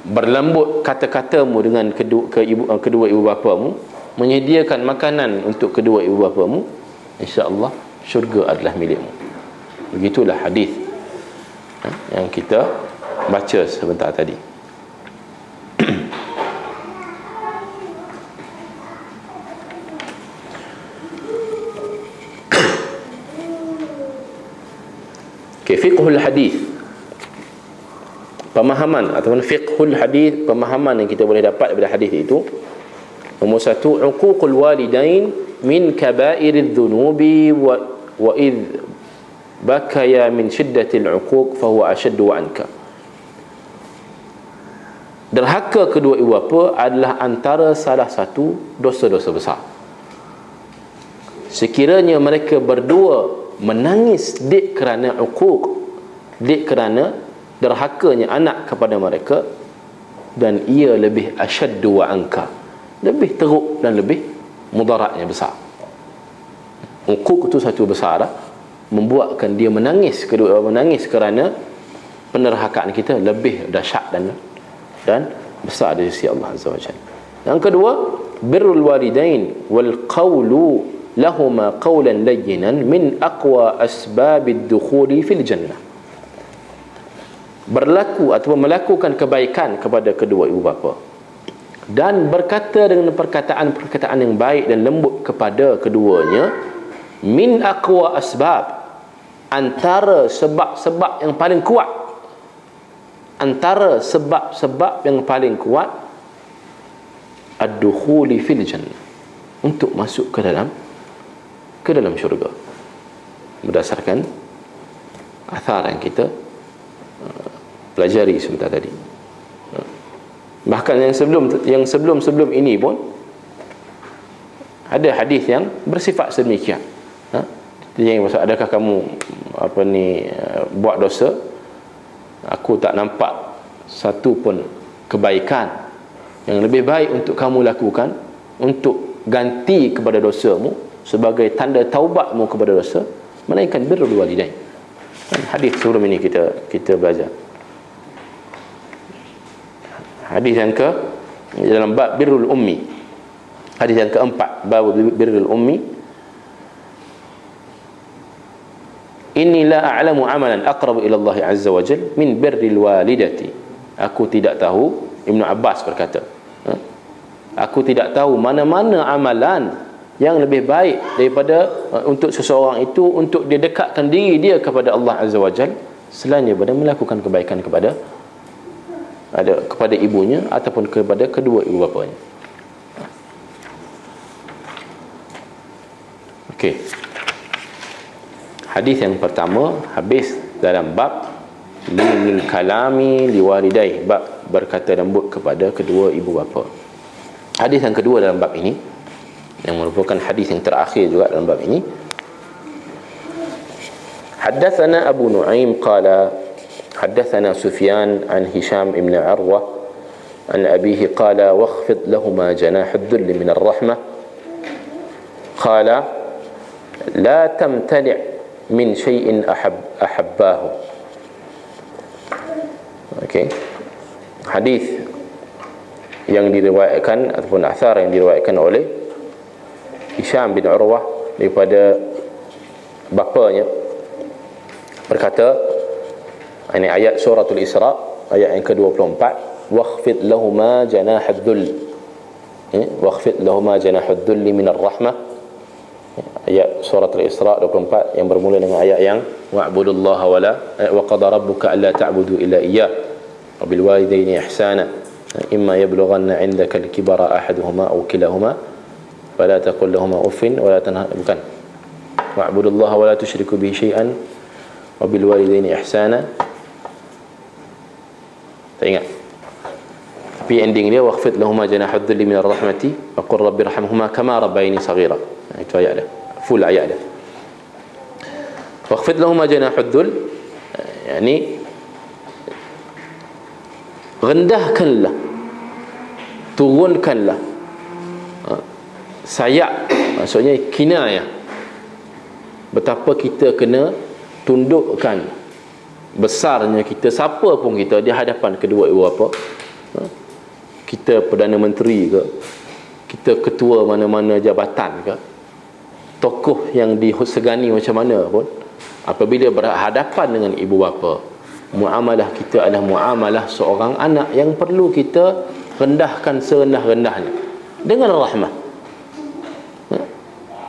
berlembut kata-katamu dengan kedua ibu bapamu, menyediakan makanan untuk kedua ibu bapamu, insya-Allah syurga adalah milikmu. Begitulah hadis yang kita baca sebentar tadi. Okay, fiqhul hadis, pemahaman ataupun fiqhul hadis, pemahaman yang kita boleh dapat daripada hadis itu. Nombor 1, uququl walidain min kabairidz dzunubi wa id bakaya min shiddatil uquq fa huwa ashaddu anka. Derhaka kedua ibu bapa adalah antara salah satu dosa-dosa besar. Sekiranya mereka berdua menangis kerana uquq, kerana derhakanya anak kepada mereka, dan ia lebih asyaddu wa anka, lebih teruk dan lebih mudaratnya besar. Uquq itu satu besar, membuatkan dia menangis, kedua menangis kerana penerhakaan kita lebih dahsyat dan besar dari sisi Allah Azza wa Jalla. Yang kedua, birrul walidain wal qawlu lahuma qawlan layyinan min aqwa asbabid dukhuli fil jannah. Berlaku atau melakukan kebaikan kepada kedua ibu bapa dan berkata dengan perkataan-perkataan yang baik dan lembut kepada keduanya, min aqwa asbab, antara sebab-sebab yang paling kuat, antara sebab-sebab yang paling kuat ad-dukhuli fil jannah, untuk masuk ke dalam syurga, berdasarkan athar yang kita pelajari sebentar tadi. Bahkan yang sebelum ini pun ada hadis yang bersifat sedemikian. Yang maksud, adakah kamu buat dosa, aku tak nampak satu pun kebaikan yang lebih baik untuk kamu lakukan untuk ganti kepada dosamu, sebagai tanda taubatmu kepada dosa, melainkan birrul walidain. Hadis sebelum ini kita belajar. Hadis yang dalam bab birrul ummi, hadis yang keempat, bab birrul ummi. Inni la a'lamu amalan aqrabu ila Allah azza wa jalla min birril walidati. Aku tidak tahu, Ibnu Abbas berkata, aku tidak tahu mana-mana amalan yang lebih baik daripada untuk seseorang itu, untuk dia dekatkan diri dia kepada Allah azza wa jalla, selain daripada melakukan kebaikan kepada ibunya ataupun kepada kedua ibu bapanya. Okey. Hadis yang pertama habis dalam bab lil kalami liwalidai, bab berkata lembut kepada kedua ibu bapa. Hadis yang kedua dalam bab ini, yang merupakan hadis yang terakhir juga dalam bab ini. Haddatsana Abu Nu'aim qala haddatsana Sufyan an Hisham ibn Urwah an abihi qala wakhfid lahumā janāḥa ad-dhull min ar-raḥmah qala la tamtani' min syai'in ahabbahu. Okey. Hadis yang diriwayatkan ataupun athar yang diriwayatkan oleh Hisham bin Urwah daripada bapanya, berkata, ini ayat suratul Isra, ayat yang ke-24, wakhfid lahumā janāḥa ad-dhull, wakhfid lahumā janāḥa ad-dhull min ar-raḥmah. Ayat suratul Isra 24 yang bermula dengan ayat yang wa'budullaha wa qada rabbuka alla ta'budu illa iyyah wa bil walidayni ihsana imma yablughanna 'indaka al-kibara ahaduhuma aw kilahuma fala taqul lahumā uffin wa la bukan wa'budullaha wa la tusyriku bihi syai'an wa bil walidayni ihsana. Tak ingat? Tapi ending dia waqfid lahuma janahad dhulli minar rahmati wa qur rabbi irhamhuma kama rabbayani saghira. Itu ayat dia, full ayat dia. Waqfid lahuma janahad dhull, yakni rendahkanlah, turunkanlah sayap, maksudnya kinayah betapa kita kena tundukkan besarnya kita, siapa pun kita, di hadapan kedua ibu bapa. Kita Perdana Menteri ke, kita ketua mana-mana jabatan ke, tokoh yang disegani macam mana pun, apabila berhadapan dengan ibu bapa, muamalah kita adalah muamalah seorang anak yang perlu kita rendahkan serendah-rendahnya dengan rahmah.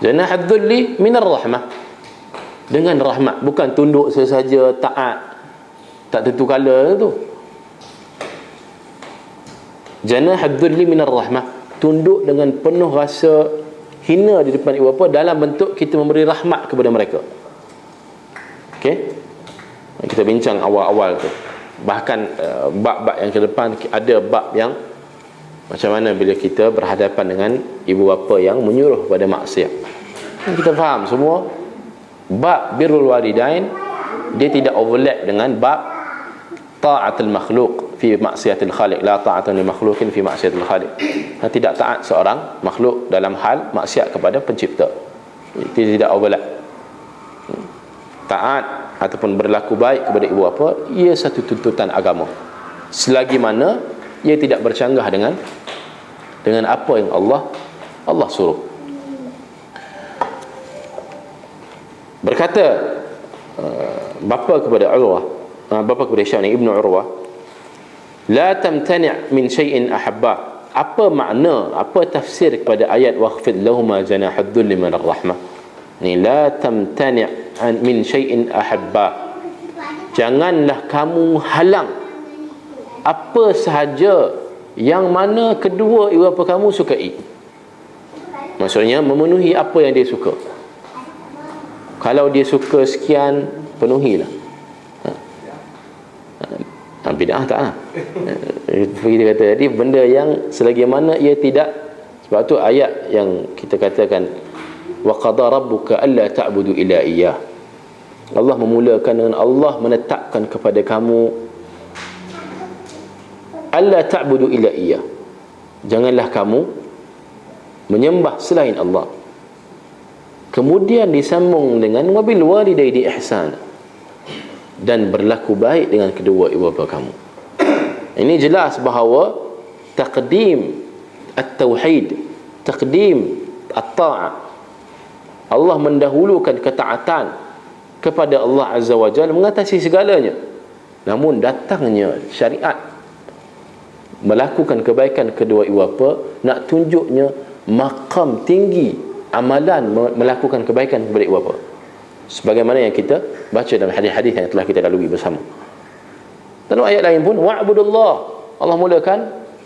Janahad dhulli minar rahmah, dengan rahmat, bukan tunduk sesaja, taat tak tentu kala tu. Janahad dhulli minar rahmah, tunduk dengan penuh rasa hina di depan ibu bapa dalam bentuk kita memberi rahmat kepada mereka. Okey, kita bincang awal-awal tu. Bahkan bab-bab yang ke depan ada bab yang macam mana bila kita berhadapan dengan ibu bapa yang menyuruh pada maksiat. Kita faham semua bab birrul walidain, dia tidak overlap dengan bab ta'atul makhluk fi maksiatil khaliq. La ta'atan li makhluqin fi maksiatil khaliq. Tidak taat seorang makhluk dalam hal maksiat kepada pencipta. Itu tidak overlap. Taat ataupun berlaku baik kepada ibu bapa, ia satu tuntutan agama, selagi mana ia tidak bercanggah dengan apa yang Allah suruh. Berkata bapa kepada Hisham Ibn Urwah, la tamtani' min syai'in ahabba. Apa makna, apa tafsir kepada ayat waqfid lahuma janahad dhulli minar rahmah ni? La tamtani' min syai'in ahabba, janganlah kamu halang apa sahaja yang mana kedua ibu bapa kamu sukai. Maksudnya memenuhi apa yang dia suka. Kalau dia suka sekian, penuhilah. Bid'ah tak lah. Kita kata tadi, benda yang selagi mana ia tidak. Sebab tu ayat yang kita katakan wa qada rabbuka alla ta'budu illa iyyah, Allah memulakan dengan Allah menetapkan kepada kamu alla ta'budu illa iyyah, janganlah kamu menyembah selain Allah. Kemudian disambung dengan wabil walidaini ihsana, dan berlaku baik dengan kedua ibu bapa kamu. Ini jelas bahawa taqdim at-tauhid, taqdim at-ta'ah, Allah mendahulukan ketaatan kepada Allah Azza wa Jalla mengatasi segalanya. Namun datangnya syariat melakukan kebaikan kedua ibu bapa, nak tunjuknya maqam tinggi amalan melakukan kebaikan kepada ibu bapa, sebagaimana yang kita baca dalam hadis-hadis yang telah kita lalui bersama. Dan ayat lain pun wa'budullah, Allah mulakan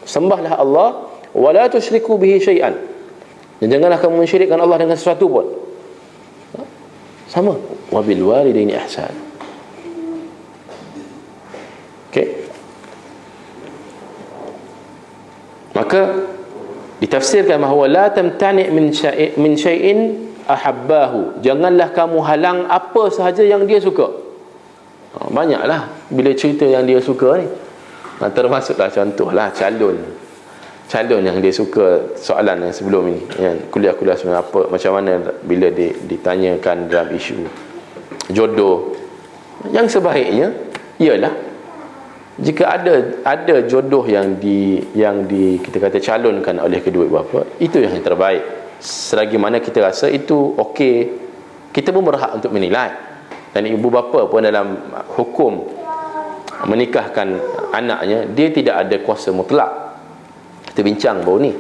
sembahlah Allah, wa la tusyriku bihi syai'an, dan janganlah kamu mensyirikkan Allah dengan sesuatu pun. Sama, wabil walidaini ihsan. Okey, maka ditafsirkan bahawa la tamtani' min syai'in ahabbahu, janganlah kamu halang apa sahaja yang dia suka. Banyaklah bila cerita yang dia suka ni. Termasuklah contohlah calon yang dia suka. Soalan yang sebelum ini, yang kuliah-kuliah sebelum, apa, macam mana bila ditanyakan dalam isu jodoh, yang sebaiknya ialah jika ada jodoh yang kita kata calonkan oleh kedua ibu bapa, itu yang terbaik. Selagi mana kita rasa itu okey, kita pun berhak untuk menilai. Dan ibu bapa pun dalam hukum menikahkan anaknya, dia tidak ada kuasa mutlak. Kita bincang baru ni,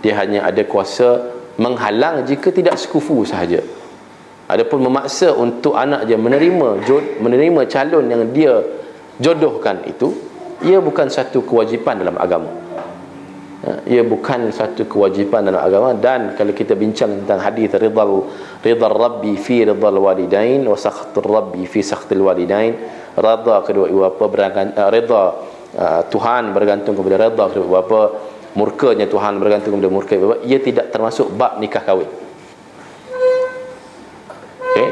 dia hanya ada kuasa menghalang jika tidak sekufu sahaja. Adapun memaksa untuk anak dia menerima calon yang dia jodohkan, itu ia bukan satu kewajipan dalam agama. Ia bukan satu kewajipan dalam agama. Dan kalau kita bincang tentang hadis ridal rabbi fi ridal walidain wa sakhtur rabbi fi sakhtil walidain, redha kedua ibu bapa berangkat, redha Tuhan bergantung kepada redha ibu bapa, murkanya Tuhan bergantung kepada murka ibu bapa, ia tidak termasuk bab nikah kahwin.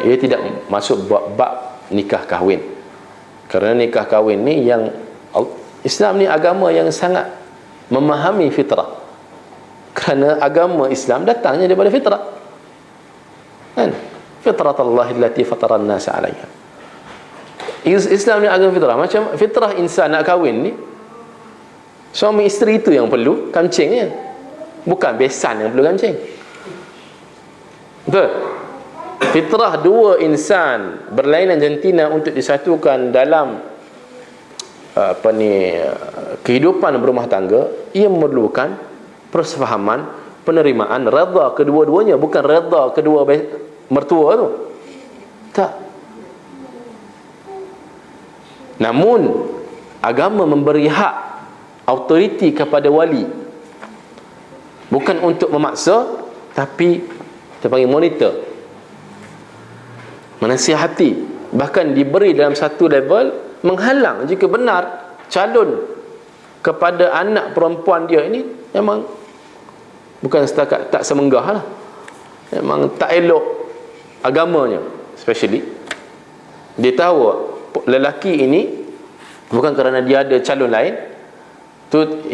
Ia tidak masuk bab nikah kahwin. Kerana nikah kahwin ni yang Islam ni agama yang sangat memahami fitrah. Kerana agama Islam datangnya daripada fitrah. Kan? Fitratallahi allati fataran nas 'alaiha. Islam ni agama fitrah. Macam fitrah insan nak kahwin ni, suami isteri itu yang perlu kancingnya, bukan besan yang perlu kancing. Betul? Fitrah dua insan berlainan jantina untuk disatukan dalam kehidupan berumah tangga, ia memerlukan persefahaman, penerimaan, redha kedua-duanya, bukan redha kedua mertua tu. Tak. Namun agama memberi hak, autoriti kepada wali, bukan untuk memaksa, tapi kita panggil monitor, menasihati, bahkan diberi dalam satu level menghalang jika benar calon kepada anak perempuan dia ini memang bukan setakat tak semenggah lah, memang tak elok agamanya. Especially dia tahu lelaki ini bukan kerana dia ada calon lain,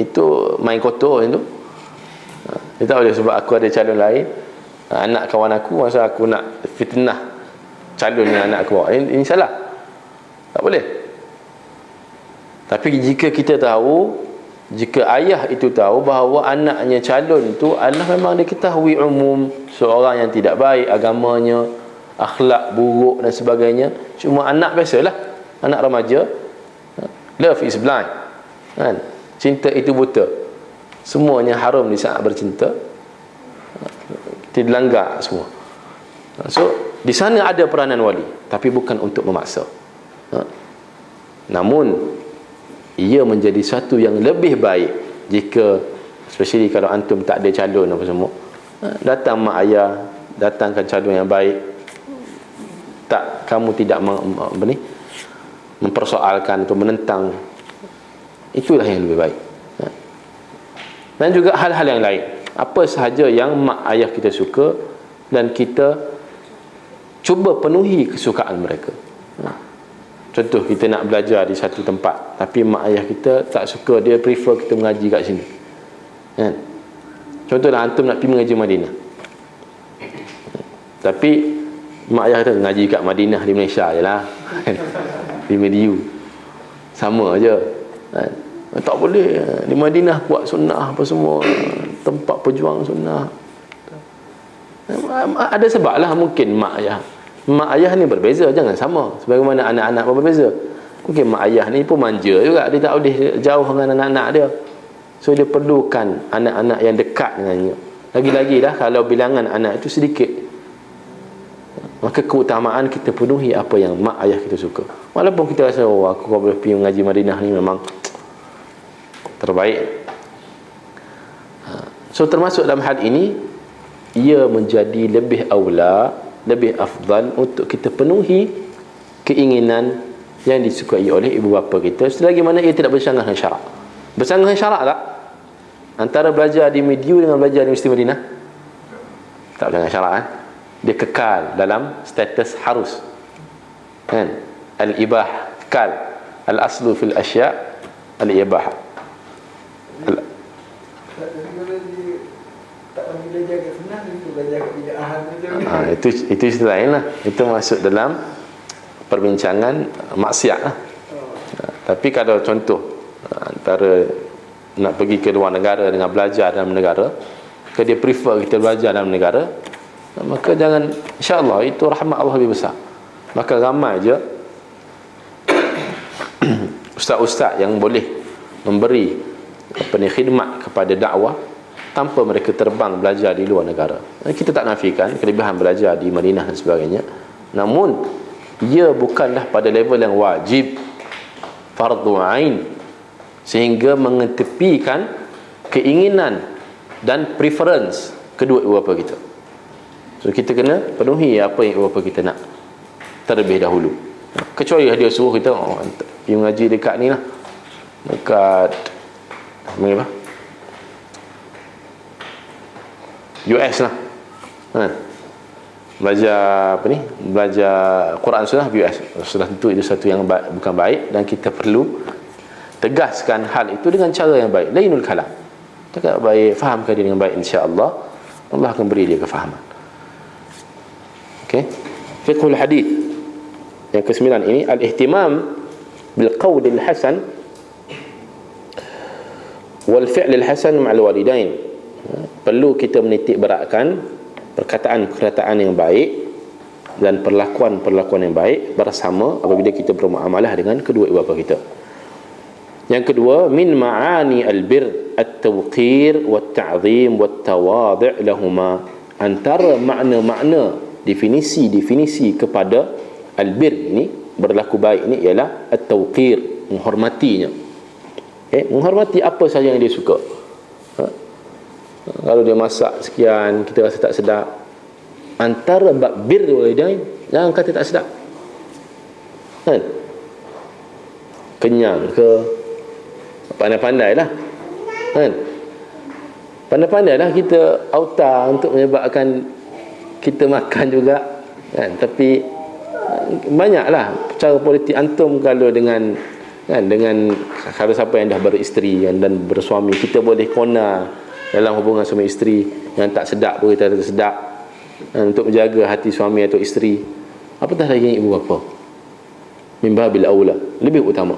itu main kotor itu. Dia tahu dia sebab aku ada calon lain, anak kawan aku, masa aku nak fitnah calonnya anak aku, ini salah, tak boleh. Tapi jika kita tahu, jika ayah itu tahu bahawa anaknya calon itu adalah memang diketahui umum seorang yang tidak baik agamanya, akhlak buruk dan sebagainya, cuma anak biasalah, anak remaja, love is blind, kan? Cinta itu buta, semuanya haram di saat bercinta, tidak dilanggar semua. So di sana ada peranan wali, tapi bukan untuk memaksa. Namun ia menjadi satu yang lebih baik jika, especially kalau antum tak ada calon apa semua, datang mak ayah, datangkan calon yang baik, tak, kamu tidak mempersoalkan atau menentang, itulah yang lebih baik. Dan juga hal-hal yang lain, apa sahaja yang mak ayah kita suka dan kita cuba penuhi kesukaan mereka. Contoh, kita nak belajar di satu tempat, tapi mak ayah kita tak suka, dia prefer kita mengaji kat sini, kan? Contohlah antum nak pergi mengaji Madinah, tapi mak ayah kata ngaji kat Madinah di Malaysia je lah, di Mediu sama je, kan? Tak boleh, di Madinah buat sunnah apa semua, tempat pejuang sunnah. Ada sebab lah, mungkin mak ayah ni berbeza, jangan sama sebagaimana anak-anak pun berbeza. Mungkin mak ayah ni pun manja juga, dia tak boleh jauh dengan anak-anak dia, so dia perlukan anak-anak yang dekat dengannya. Lagi-lagi dah kalau bilangan anak itu sedikit, maka keutamaan kita penuhi apa yang mak ayah kita suka. Walaupun kita rasa, oh aku kalau boleh pergi mengaji Madinah ni memang terbaik. So termasuk dalam hal ini, ia menjadi lebih aula, lebih afdal untuk kita penuhi keinginan yang disukai oleh ibu bapa kita, selagi mana ia tidak bersanggah dengan syarak. Bersanggah dengan syarak tak? Antara belajar di Mediu dengan belajar di Universiti Madinah, tak bersanggah dengan syarak, kan? Dia kekal dalam status harus, kan? Al-ibah kekal, al-aslu fil asya' al-ibah. Itu istilah lain lah. Itu masuk dalam perbincangan maksiat lah. Tapi kalau contoh antara nak pergi ke luar negara dengan belajar dalam negara, kalau dia prefer kita belajar dalam negara, maka jangan, insya-Allah itu rahmat Allah lebih besar. Maka ramai je ustaz-ustaz yang boleh memberi khidmat kepada dakwah tanpa mereka terbang belajar di luar negara. Kita tak nafikan kelebihan belajar di Madinah dan sebagainya, namun ia bukanlah pada level yang wajib, fardu ain, sehingga mengetepikan keinginan dan preference kedua ibu bapa kita. So kita kena penuhi apa yang ibu bapa kita nak terlebih dahulu. Kecuali dia suruh kita pergi mengaji dekat ni lah, dekat apa? US lah. Belajar apa ni? Belajar Quran sunnah US. Sudah tentu itu satu yang bukan baik, dan kita perlu tegaskan hal itu dengan cara yang baik. Lainul kalam. Cakap baik, fahamkan dia dengan baik, insya-Allah Allah akan beri dia kefahaman. Okey. Fiqhul hadis. Yang ke-9 ini al-ihtimam bil qaulil hasan wal fi'lil hasan ma'al walidain. Perlu kita menitik beratkan perkataan-perkataan yang baik dan perlakuan-perlakuan yang baik bersama apabila kita bermuamalah dengan kedua ibu bapa kita. Yang kedua, min ma'ani al-bir at-tawqir wat-ta'zim wat-tawadhu' lahumā. Antara makna-makna definisi kepada al-bir ni, berlaku baik ni, ialah at-tawqir, menghormatinya. Menghormati apa saja yang dia suka. Kalau dia masak sekian, kita rasa tak sedap, antara bab bir walidain, jangan kata tak sedap. Kan? Kenyang ke, pandai-pandai lah, kan? Pandai-pandai lah kita auta untuk menyebabkan kita makan juga, kan? Tapi banyaklah cara politik antum. Kalau dengan kalau siapa yang dah beristeri dan bersuami, kita boleh kona dalam hubungan suami isteri yang tak sedap pun kita tak sedap, untuk menjaga hati suami atau isteri. Apatah lagi ibu bapa, min babil aula, lebih utama.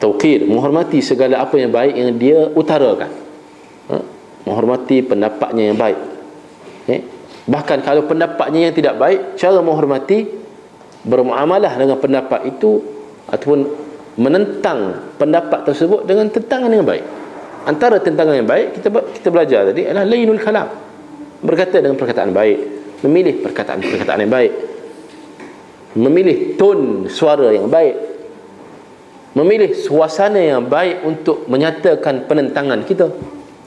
Tauqir, menghormati segala apa yang baik yang dia utarakan. Menghormati pendapatnya yang baik. Bahkan kalau pendapatnya yang tidak baik, cara menghormati, bermuamalah dengan pendapat itu ataupun menentang pendapat tersebut dengan tentangan yang baik. Antara tentangan yang baik kita belajar tadi adalah lainul kalam, berkata dengan perkataan baik, memilih perkataan-perkataan yang baik, memilih tone suara yang baik, memilih suasana yang baik untuk menyatakan penentangan kita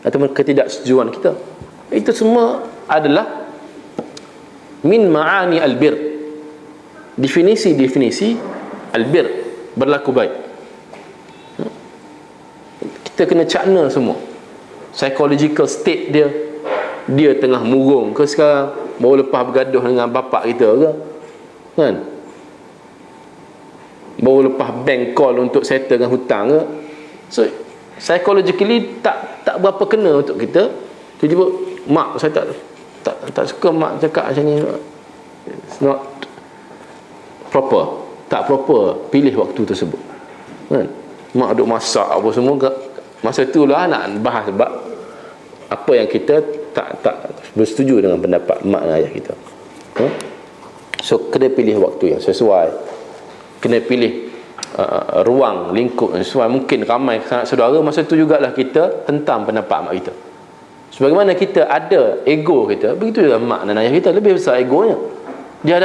ataupun ketidaksetujuan kita. Itu semua adalah min ma'ani al-bir, definisi al-bir, berlaku baik. Kita kena cakna semua psychological state dia tengah murung ke sekarang, baru lepas bergaduh dengan bapak kita ke, kan? Baru lepas bank call untuk settlekan hutang ke. So psychologically tak berapa kena untuk kita. Tiba-tiba mak saya tak suka mak cakap macam ni, it's not proper, tak proper pilih waktu tersebut, kan? Mak duk masak apa semua, masa itulah nak bahas sebab apa yang kita tak bersetuju dengan pendapat mak dan ayah kita. So kena pilih waktu yang sesuai, kena pilih ruang lingkup yang sesuai. Mungkin ramai sanak saudara, masa itu jugalah kita tentang pendapat mak kita. Sebagaimana kita ada ego kita, begitu juga mak dan ayah kita lebih besar egonya. Dia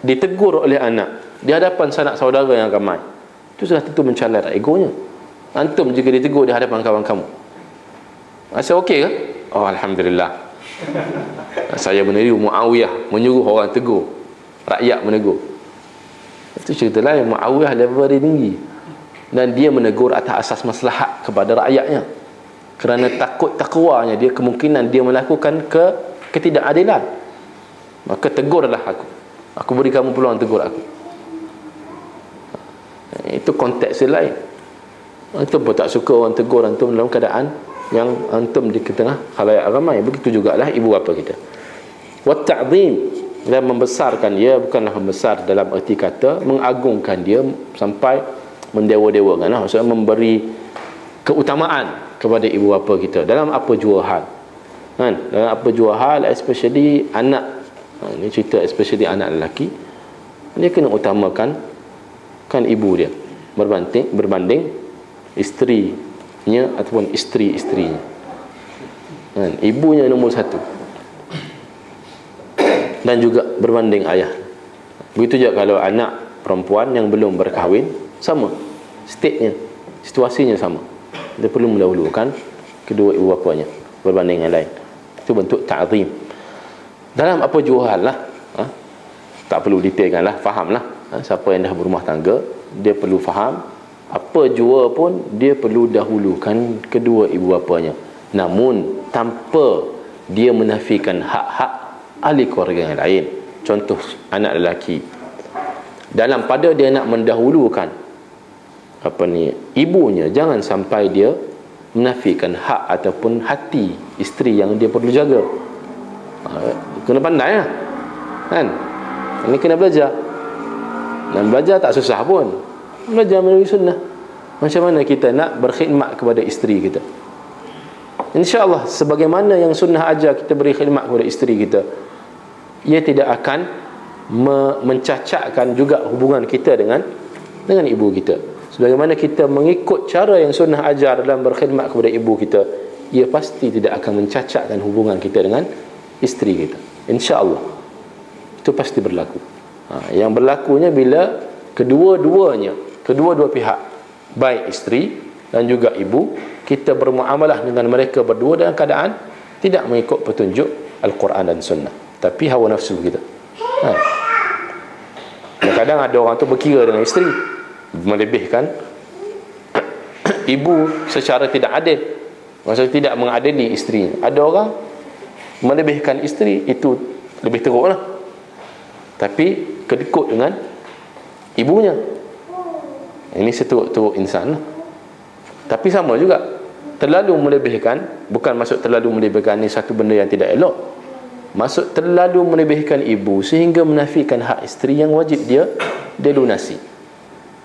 ditegur oleh anak di hadapan sanak saudara yang ramai, itu sudah tentu mencalar egonya. Antum jika ditegur di hadapan kawan kamu, rasa okey ke? Oh, alhamdulillah, saya meniru Muawiyah menyuruh orang tegur, rakyat menegur. Itu cerita lain. Muawiyah level dia tinggi, dan dia menegur atas asas maslahat kepada rakyatnya, kerana takut takwanya dia, kemungkinan dia melakukan ketidakadilan. Maka tegurlah aku beri kamu peluang tegur aku. Itu konteks yang lain. Antum pun tak suka orang tegur antum dalam keadaan yang antum di tengah khalayak ramai. Begitu jugalah ibu bapa kita. Wa ta'zim, dan membesarkan dia, bukanlah membesar dalam erti kata mengagungkan dia sampai mendewa-dewakan, maksudnya memberi keutamaan kepada ibu bapa kita dalam apa jua hal, kan? Dalam apa jua hal, especially anak. Ini cerita especially anak lelaki, dia kena utamakan kan ibu dia berbanding isterinya ataupun isteri-isterinya, kan? Ibunya nombor satu, dan juga berbanding ayah. Begitu juga kalau anak perempuan yang belum berkahwin, sama state-nya, situasinya sama. Dia perlu mendahulukan kedua ibu bapanya berbanding yang lain. Itu bentuk ta'zim dalam apa jua hal lah. Tak perlu detailkan lah, faham lah. Siapa yang dah berumah tangga, dia perlu faham Apa jua pun dia perlu dahulukan kedua ibu bapanya, namun tanpa dia menafikan hak-hak ahli keluarga yang lain. Contoh anak lelaki, dalam pada dia nak mendahulukan ibunya, jangan sampai dia menafikan hak ataupun hati isteri yang dia perlu jaga. Kena pandai lah kan. Ini kena belajar, dan belajar tak susah pun, belajar melalui sunnah. Macam mana kita nak berkhidmat kepada isteri kita, InsyaAllah sebagaimana yang sunnah ajar kita beri khidmat kepada isteri kita, ia tidak akan mencacatkan juga hubungan kita dengan ibu kita. Sebagaimana kita mengikut cara yang sunnah ajar dalam berkhidmat kepada ibu kita, ia pasti tidak akan mencacatkan hubungan kita dengan isteri kita, InsyaAllah. Itu pasti berlaku. Yang berlakunya bila kedua-dua pihak, baik isteri dan juga ibu, kita bermuamalah dengan mereka berdua dalam keadaan tidak mengikut petunjuk Al-Quran dan Sunnah, tapi hawa nafsu kita. Kadang-kadang ada orang tu berkira dengan isteri, melebihkan ibu secara tidak adil, maksudnya tidak mengadili isterinya. Ada orang melebihkan isteri, itu lebih teruk lah, tapi kedekut dengan ibunya. Ini seteruk-teruk insan lah. Tapi sama juga, terlalu melebihkan, bukan maksud terlalu melebihkan ni satu benda yang tidak elok, maksud terlalu melebihkan ibu sehingga menafikan hak isteri yang wajib dia lunasi.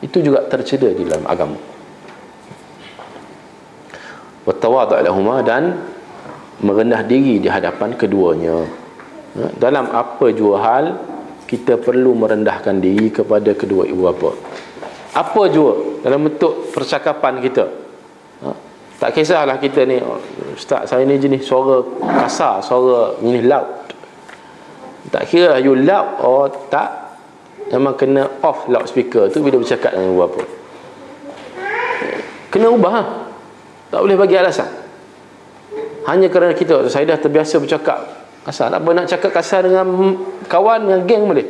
Itu juga tercela di dalam agama. Wattawadu' lahuma, dan merendah diri di hadapan keduanya. Dalam apa jua hal kita perlu merendahkan diri kepada kedua ibu bapa. Apa jua dalam bentuk percakapan kita. Tak kisahlah kita ni, ustaz saya ni jenis suara kasar, suara jenis loud. Tak kira you loud or tak, memang kena off loudspeaker tu bila bercakap dengan ibu bapa. Kena ubah lah. Tak boleh bagi alasan hanya kerana saya dah terbiasa bercakap kasar. Apa nak cakap kasar dengan kawan, dengan geng boleh,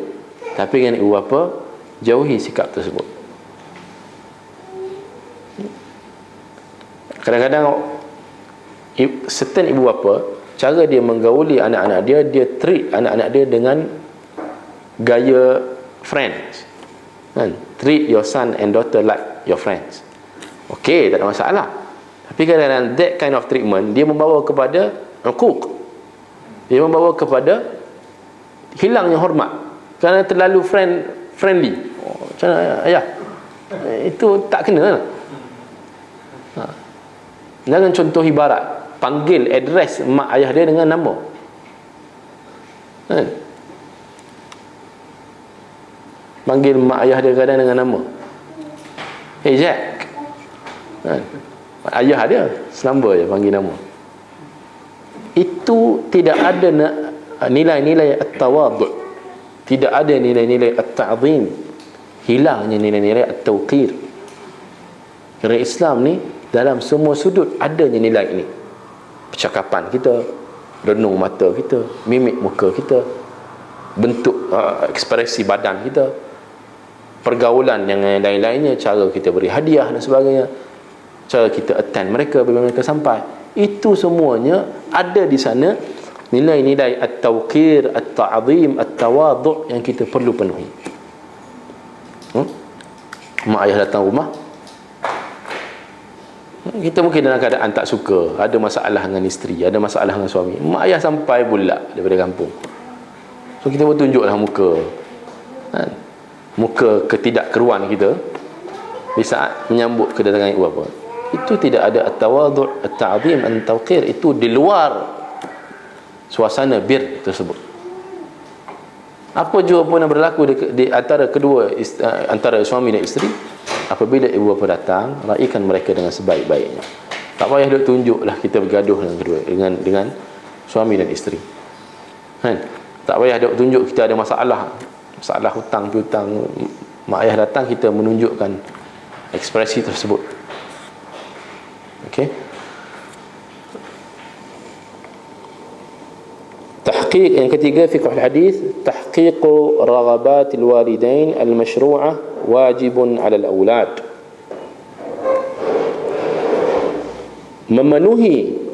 tapi dengan ibu bapa jauhi sikap tersebut. Kadang-kadang certain ibu bapa, cara dia menggauli anak-anak dia, dia treat anak-anak dia dengan gaya friends kan? Treat your son and daughter like your friends. Okey, tak ada masalah. Tapi kadang-kadang that kind of treatment dia membawa kepada uquq, dia membawa kepada hilangnya hormat kerana terlalu friendly. Macam mana ayah, itu tak kena lah. Jangan contoh ibarat panggil, address mak ayah dia dengan nama kan? Panggil mak ayah dia kadang dengan nama, hey Jack kan? Ayah dia selamba je panggil nama. Itu tidak ada nilai-nilai at-tawadhu', tidak ada nilai-nilai at-ta'zim, hilangnya nilai-nilai at-tawqir. Kerana Islam ni dalam semua sudut adanya nilai ini. Percakapan kita, renung mata kita, mimik muka kita, bentuk ekspresi badan kita, pergaulan yang lain-lainnya, cara kita beri hadiah dan sebagainya, cara kita attend mereka bila mereka sampai, itu semuanya ada di sana nilai-nilai at-tawqir, at-ta'zim, at-tawadhu' yang kita perlu penuhi. Mak ayah datang rumah, kita mungkin dalam keadaan tak suka, ada masalah dengan isteri, ada masalah dengan suami, mak ayah sampai pula daripada kampung, so kita pun tunjuklah muka kan? Muka ketidakkeruan kita di saat menyambut kedatangan ibu bapa. Itu tidak ada at-tawadhu', at-ta'zim, at-tawqir. Itu di luar suasana bir tersebut. Apa jua pun yang berlaku di antara antara suami dan isteri, apabila ibu bapa datang, raikan mereka dengan sebaik-baiknya. Tak payah duk tunjuklah kita bergaduh dengan suami dan isteri kan? Tak payah duk tunjuk kita ada masalah hutang piutang. Mak ayah datang, kita menunjukkan ekspresi tersebut. Okey. Tahqiq yang ketiga, fiqh al-hadis, tahqiq raghabat al-walidain al-mashru'ah wajibun 'ala al-aulad. memenuhi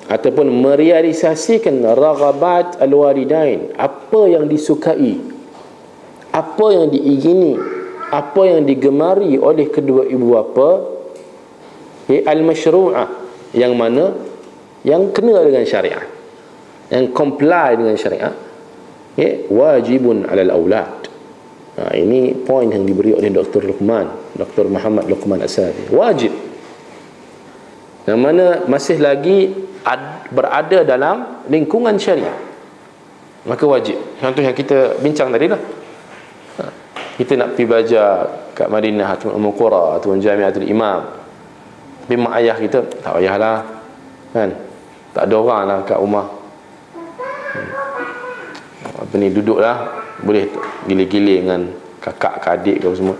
ataupun merealisasikan raghabat al-walidain, apa yang disukai, apa yang diingini, apa yang digemari oleh kedua ibu bapa, al-masyru'ah, yang mana yang kena dengan syariat, yang comply dengan syariat, wajibun 'alal aulad. Ini poin yang diberi oleh Dr. Muhammad Luqman As-Sadi. Wajib, yang mana masih lagi berada dalam lingkungan syariah, maka wajib. Contoh yang kita bincang tadi lah, kita nak pergi belajar kat Madinah atau Ummul Qura atau Jamiatul Imam, tapi mak ayah kita tak payahlah, kan, tak ada orang lah kat rumah, apa ni, duduklah, boleh gilir-gilir dengan kakak, adik ke semua,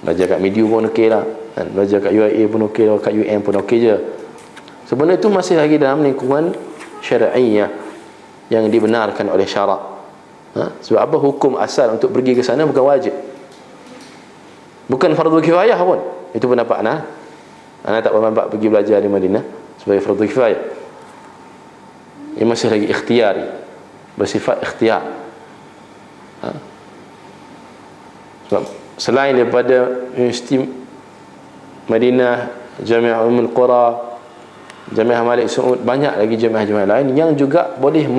belajar kat Mediu pun okey lah, kan? Belajar kat UIA pun okey lah, kat UM pun okey je. Sebenarnya itu masih lagi dalam lingkungan syar'iyah yang dibenarkan oleh syarak. Sebab apa? Hukum asal untuk pergi ke sana bukan wajib, bukan fardu kifayah pun. Itu pendapat anak tak bermanfaat pergi belajar di Madinah sebagai fardu kifayah. Ia masih lagi ikhtiari, bersifat ikhtiar. Sebab selain daripada Universiti Madinah, Jamiah Ummul Qura, Jamiah Malik Saud, banyak lagi jamiah-jamiah lain yang juga boleh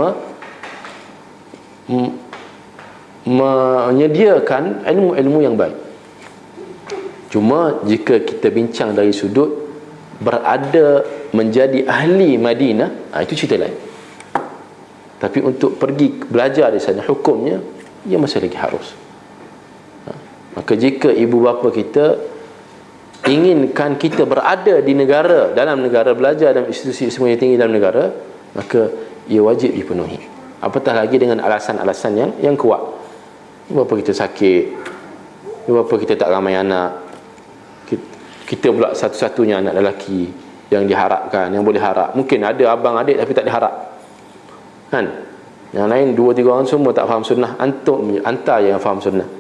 menyediakan ilmu-ilmu yang baik. Cuma jika kita bincang dari sudut berada menjadi ahli Madinah, itu cerita lain. Tapi untuk pergi belajar di sana, hukumnya ia masih lagi harus. Maka jika ibu bapa kita inginkan kita berada di negara, dalam negara, belajar dalam institusi ilmu yang tinggi dalam negara, maka ia wajib dipenuhi. Apatah lagi dengan alasan-alasan yang kuat. Ibu bapa kita sakit, ibu bapa kita tak ramai anak, kita pula satu-satunya anak lelaki yang diharapkan, yang boleh harap. Mungkin ada abang adik tapi tak diharap, kan? Yang lain 2-3 orang semua tak faham sunnah, antar yang faham sunnah.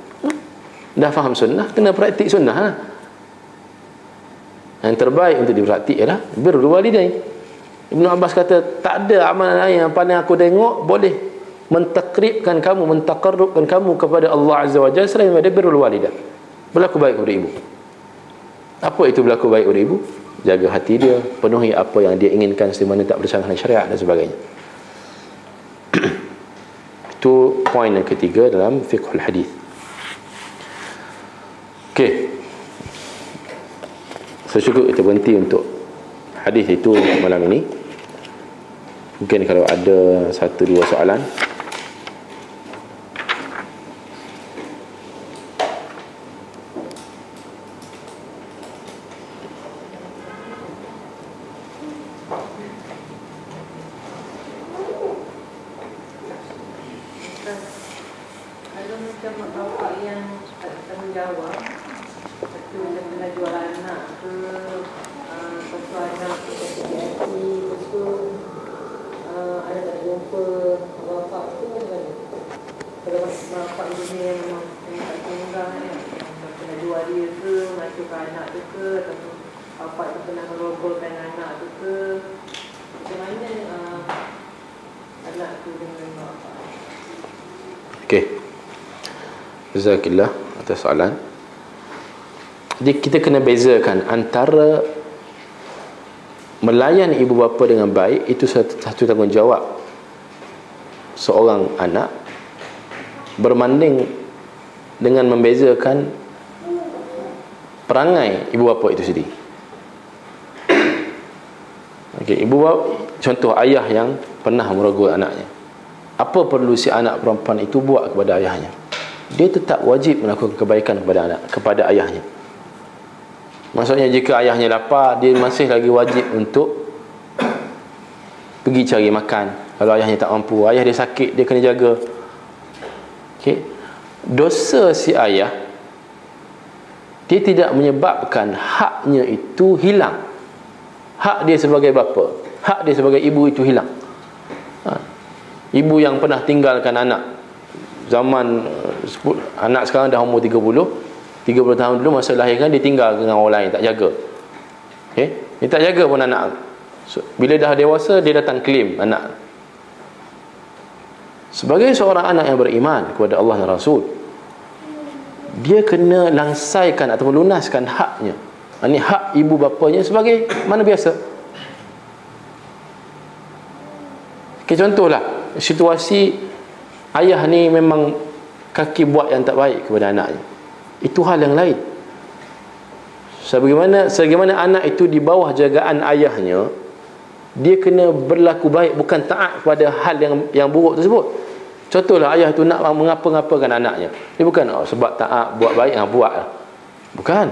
Dah faham sunnah, kena praktik sunnah lah. Yang terbaik untuk dipraktik ialah birrul walidain. Ibnu Abbas kata, tak ada amalan lain yang paling aku tengok boleh mentakribkan kamu, mentaqarrubkan kamu kepada Allah Azza wa Jalla selain daripada birrul walidain, berlaku baik kepada ibu. Apa itu berlaku baik kepada ibu? Jaga hati dia, penuhi apa yang dia inginkan semana tak bersangkutan dengan syariat dan sebagainya. Itu poin yang ketiga dalam fiqhul hadis. Okey, saya cukup kita berhenti untuk hadis itu malam ini. Mungkin kalau ada 1-2 soalan. Kalau macam bapak yang tak tanggungjawab, satu yang pernah jual anak ke, satu anak ke hati, lepas tu ada tak jumpa bapak tu, kan? Kalau bapak dunia yang memang tak tunggang, yang pernah jual dia ke, masukkan anak tu ke, ataupun bapak tu pernah merogolkan anak tu ke, macam mana anak tu dengan bapak? Okey, jazakillah atas soalan. Jadi kita kena bezakan antara melayan ibu bapa dengan baik, itu satu tanggungjawab seorang anak, berbanding dengan membezakan perangai ibu bapa itu sendiri. Okey, ibu bapa, contoh ayah yang pernah merogol anaknya, apa perlu si anak perempuan itu buat kepada ayahnya? Dia tetap wajib melakukan kebaikan kepada ayahnya. Maksudnya jika ayahnya lapar, dia masih lagi wajib untuk pergi cari makan. Kalau ayahnya tak mampu, ayah dia sakit, dia kena jaga. Okay. Dosa si ayah, dia tidak menyebabkan haknya itu hilang. Hak dia sebagai bapa, hak dia sebagai ibu itu hilang. Ibu yang pernah tinggalkan anak zaman anak sekarang dah umur 30 tahun dulu, masa lahirkan dia tinggal dengan orang lain, tak jaga. Dia tak jaga pun anak. Bila dah dewasa, dia datang claim anak. Sebagai seorang anak yang beriman kepada Allah dan Rasul, dia kena langsaikan ataupun lunaskan haknya. Ini hak ibu bapanya sebagai mana biasa. Contohlah, situasi ayah ni memang kaki buat yang tak baik kepada anaknya, itu hal yang lain. Sebagaimana anak itu di bawah jagaan ayahnya, dia kena berlaku baik, bukan taat kepada hal yang buruk tersebut. Contohlah, ayah tu nak mengapa-ngapakan anaknya, dia bukan sebab taat buat baik, buat lah. Bukan.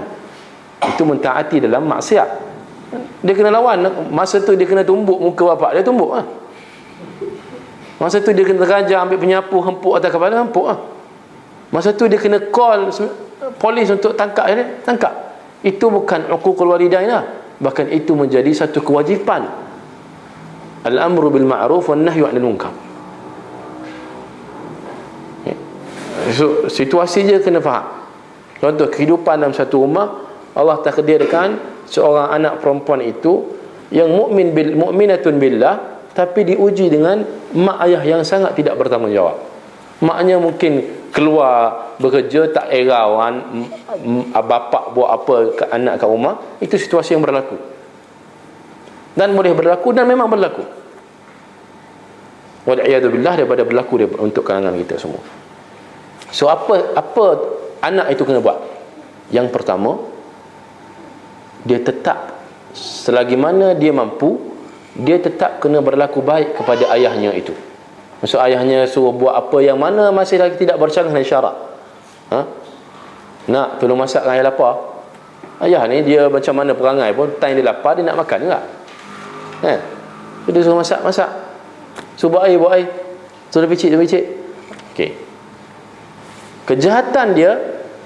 Itu mentaati dalam maksiat. Dia kena lawan. Masa tu dia kena tumbuk muka bapak dia, tumbuk lah. Masa tu dia kena terajar, ambil penyapu, hempuk atas kepala, hempuk lah. Masa tu dia kena call polis untuk tangkap dia, tangkap. Itu bukan uququl walidain lah. Bahkan itu menjadi satu kewajipan. Al-amru bil ma'ruf wan nahyu 'anil munkar. So, situasi je kena faham. Contoh kehidupan dalam satu rumah, Allah takdirkan seorang anak perempuan itu yang mu'minatun billah, tapi diuji dengan mak ayah yang sangat tidak bertanggungjawab. Maknya mungkin keluar bekerja tak erawan, bapak buat apa ke anak kat rumah. Itu situasi yang berlaku, dan boleh berlaku, dan memang berlaku. Wal'iyadzubillah, daripada berlaku untuk kalangan kita semua. So apa anak itu kena buat? Yang pertama, dia tetap, selagi mana dia mampu, dia tetap kena berlaku baik kepada ayahnya itu. Maksud ayahnya suruh buat apa yang mana masih lagi tidak bercanggah dengan syarak. Nak tolong masakkan ayah lapar. Ayah ni dia macam mana perangai pun, time dia lapar, dia nak makan juga. Dia suruh masak. Suruh buat air. Suruh picit. Okey. Kejahatan dia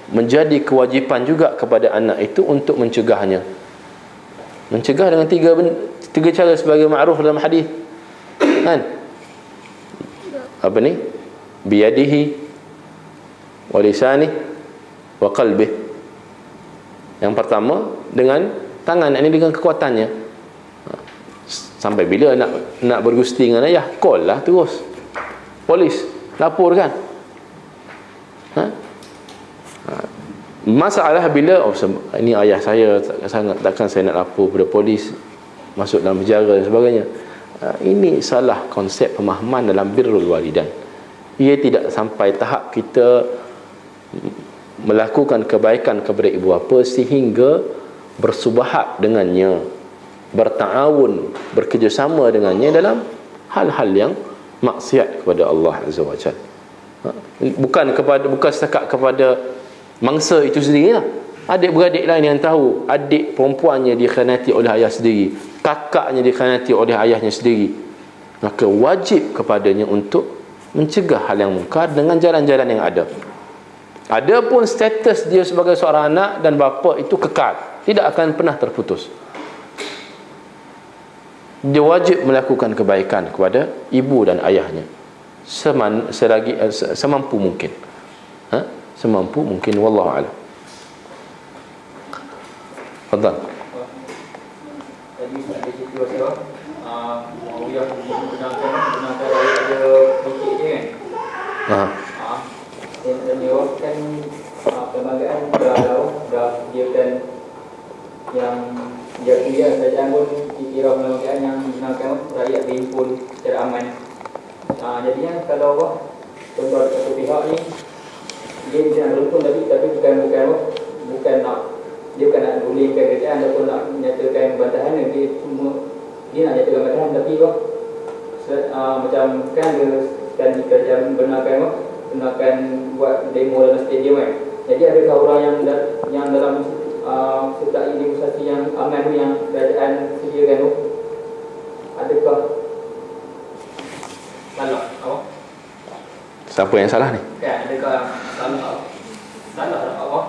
menjadi kewajipan juga kepada anak itu untuk mencegahnya. Mencegah dengan tiga cara sebagai ma'ruf dalam hadis. Apa ni? Biyadihi wa lisanihi wa qalbihi. Yang pertama dengan tangan, ini dengan kekuatannya. Sampai bila nak bergusti dengan ayah, call lah terus polis, lapor kan. Masalah bila ini ayah saya sangat, takkan saya nak lapor pada polis, masuk dalam penjara dan sebagainya. Ini salah konsep pemahaman dalam birrul walidain. Ia tidak sampai tahap kita melakukan kebaikan kepada ibu bapa sehingga bersubahat dengannya, berta'awun, bekerjasama dengannya dalam hal-hal yang maksiat kepada Allah Azza wa Jalla. Bukan setakat kepada mangsa itu sendiri lah. Adik-beradik lain yang tahu adik perempuannya dikhianati oleh ayah sendiri, kakaknya dikhianati oleh ayahnya sendiri, maka wajib kepadanya untuk mencegah hal yang mungkar dengan jalan-jalan yang ada. Adapun status dia sebagai seorang anak dan bapa itu kekal, tidak akan pernah terputus. Dia wajib melakukan kebaikan kepada ibu dan ayahnya semampu mungkin. Semampu mungkin, wallahu a'lam. Fadhal. Tadi ada situasi Muawiyah benarkan ada bukit je kan. Dan dia kan perlembagaan dah dia kan yang dia kuliah kerajaan pun dikira perlembagaan yang benarkan rakyat berhimpun secara aman. Jadinya kalau contoh satu pihak ni dia nak beruntung tapi bukan nak, dia bukan nak gulingkan kerajaan ataupun nak menyatakan bantahan, dia nak nyatakan bantahan, tapi macam kan dia kerajaan benarkan buat demo dalam stadium kan. Jadi adakah orang yang dalam sertai demonstrasi yang aman tu yang kerajaan sediakan tu, adakah salah apa? Siapa yang salah ni? Kan, adakah salah tak apa?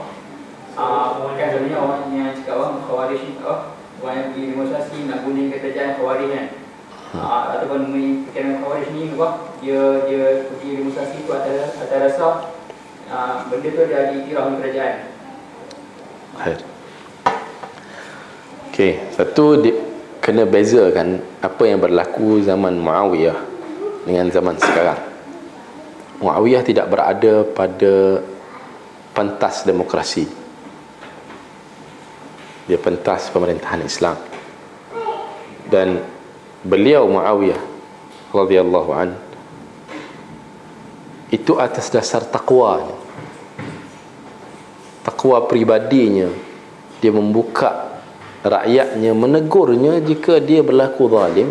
Kan sebenarnya orang yang cakap Khawarij ni orang yang pergi demonstrasi nak guningkan kerajaan Khawarij kan. Ataupun fikiran Khawarij ni dia pergi demonstrasi tu atas rasa benda tu dah diiktiraf oleh kerajaan. Baik. Okey, satu kena bezakan apa yang berlaku zaman Muawiyah dengan zaman sekarang. Muawiyah tidak berada pada pentas demokrasi. Dia pentas pemerintahan Islam. Dan beliau Muawiyah radhiyallahu an itu atas dasar takwanya, takwa pribadinya, dia membuka rakyatnya, menegurnya jika dia berlaku zalim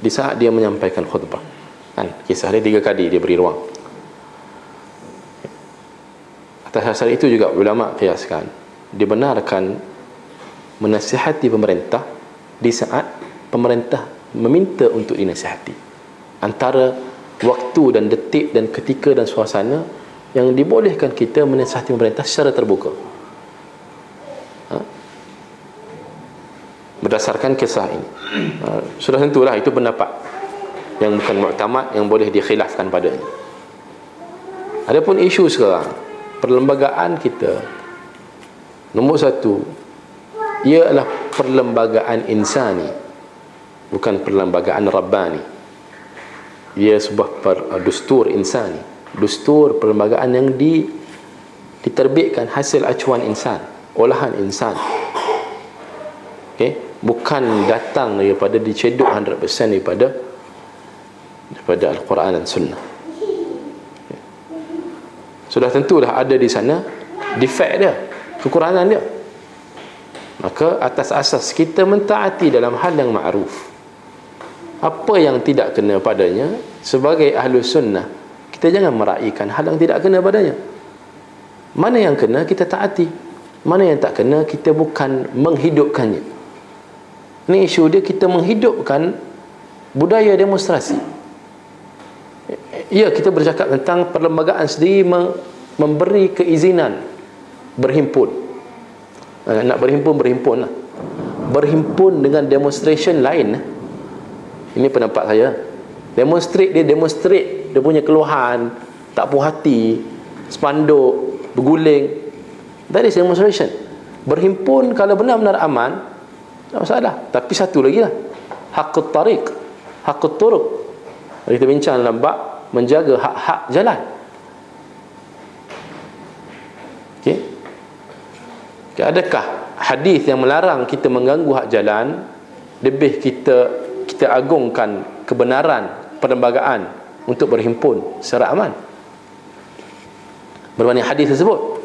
di saat dia menyampaikan khutbah. Kan kisah dia 3 kali dia beri ruang. Atas dasar itu juga ulama kiaskan dibenarkan menasihati pemerintah di saat pemerintah meminta untuk dinasihati. Antara waktu dan detik dan ketika dan suasana yang dibolehkan kita menasihati pemerintah secara terbuka. Berdasarkan kisah ini, sudah tentulah itu pendapat yang bukan muktamad, yang boleh dikhilafkan padanya. Adapun isu sekarang, perlembagaan kita nombor 1, ia adalah perlembagaan insani, bukan perlembagaan rabbani. Ia sebuah dustur insani, dustur perlembagaan yang diterbitkan hasil acuan insan, olahan insan. Okay? Bukan datang daripada dicedok 100% daripada Al-Quran dan Sunnah. Okay. Sudah tentulah ada di sana defek dia, kekurangan dia. Maka atas asas kita mentaati dalam hal yang ma'ruf, apa yang tidak kena padanya, sebagai ahlu sunnah kita jangan meraihkan hal yang tidak kena padanya. Mana yang kena kita taati, mana yang tak kena kita bukan menghidupkannya. Ini isu dia, kita menghidupkan budaya demonstrasi. Ya, kita bercakap tentang perlembagaan sendiri memberi keizinan berhimpun. Nak berhimpun lah. Berhimpun dengan demonstration lain. Ini pendapat saya. Demonstrate dia punya keluhan, tak puas hati, spanduk, berguling. That is demonstration. Berhimpun kalau benar-benar aman, tak masalah. Tapi satu lagi lah, hakut tariq, hakut turuq. Kita bincang dalam bab menjaga hak-hak jalan. Okey. Adakah hadis yang melarang kita mengganggu hak jalan, lebih kita agungkan kebenaran perlembagaan untuk berhimpun secara aman berbanding hadis tersebut?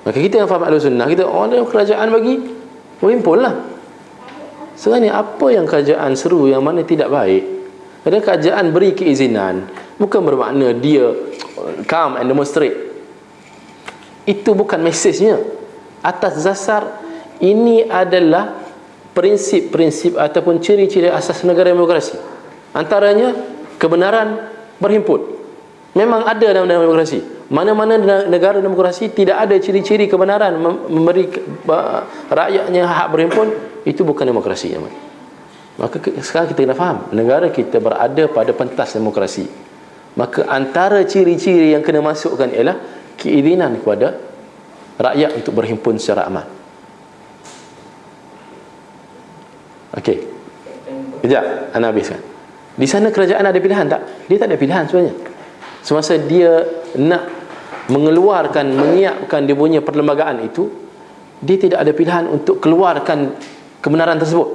Maka kita yang faham Ahlussunnah, kita kerajaan bagi berhimpunlah. Sebenarnya apa yang kerajaan seru, yang mana tidak baik, kadang kerajaan beri keizinan bukan bermakna dia come and demonstrate. Itu bukan mesejnya. Atas dasar ini adalah prinsip-prinsip ataupun ciri-ciri asas negara demokrasi. Antaranya kebenaran berhimpun. Memang ada dalam demokrasi. Mana-mana negara demokrasi tidak ada ciri-ciri kebenaran memberi rakyatnya hak berhimpun, itu bukan demokrasi namanya. Maka sekarang kita kena faham, negara kita berada pada pentas demokrasi. Maka antara ciri-ciri yang kena masukkan ialah keizinan kepada rakyat untuk berhimpun secara aman. Okey. Kejap, ana habiskan. Di sana kerajaan ada pilihan tak? Dia tak ada pilihan sebenarnya. Semasa dia nak mengeluarkan, menyiapkan dia punya perlembagaan itu, dia tidak ada pilihan untuk keluarkan kebenaran tersebut.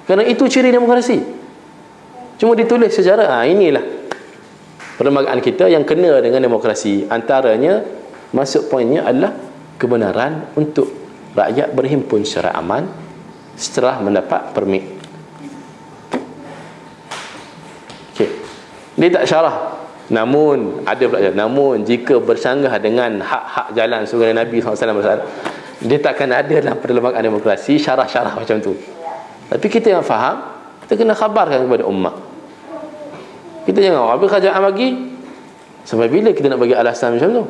Kerana itu ciri demokrasi. Cuma ditulis sejarah, inilah perlembagaan kita yang kena dengan demokrasi. Antaranya, masuk poinnya adalah kebenaran untuk rakyat berhimpun secara aman setelah mendapat permit. Okey. Dia tak syarah. Namun ada pula, namun jika bersanggah dengan hak-hak jalan sebagaimana Nabi SAW bersabda, dia takkan ada dalam perlembagaan demokrasi syarah-syarah macam tu. Tapi kita yang faham, kita kena khabarkan kepada ummah. Kita jangan habis kerajaan bagi, sampai bila kita nak bagi alasan macam tu?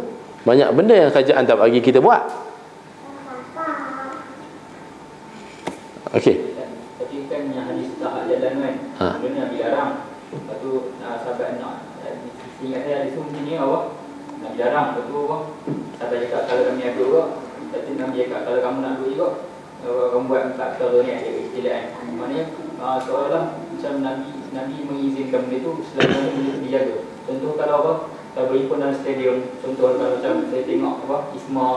Banyak benda yang kerajaan tak bagi kita buat. Okey. Tapi kan yang hadis tak jalan kan, benda yang dilarang. Lepas tu sahabat nak, ingat saya hadis tu mungkin ni awak nak dilarang. Lepas tu sahabat cakap kalau kami ada juga, tapi Nabi cakap kalau kamu nak duduk juga. orang buat faktor ni ada istilah kan. Maknanya seolah macam Nabi mengizinkan benda tu selama benda tu dijaga. Contoh kalau apa, kalau berhimpun dalam stadium, contoh kalau macam saya tengok apa, Isma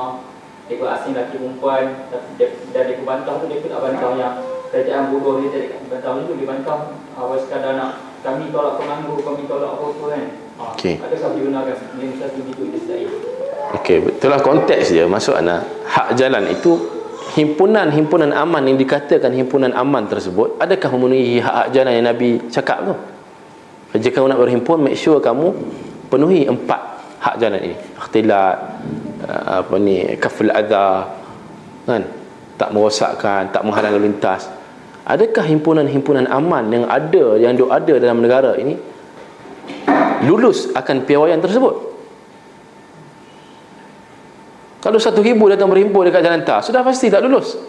ikut asing lelaki perempuan dan dia bantah tu, dia pun tak bantah yang kerajaan bodoh dia tak bantah tu, dia bantah awal sekadar nak kami tolak penganggur, kami tolak apa-apa kan. Adakah digunakan satu gitu Israel? Okey, betul lah konteks dia. Maksud anak hak jalan itu himpunan aman yang dikatakan himpunan aman tersebut adakah memenuhi hak jalan yang Nabi cakap tu? Jika kamu nak berhimpun, make sure kamu penuhi 4 hak jalan ini. Ikhtilat, kaful adha, kan? Tak merosakkan, tak menghalang lalu lintas. Adakah himpunan-himpunan aman yang ada dalam negara ini lulus akan piawaian tersebut? Kalau 1,000 datang berhimpun dekat jalan tar, sudah pasti tak lulus.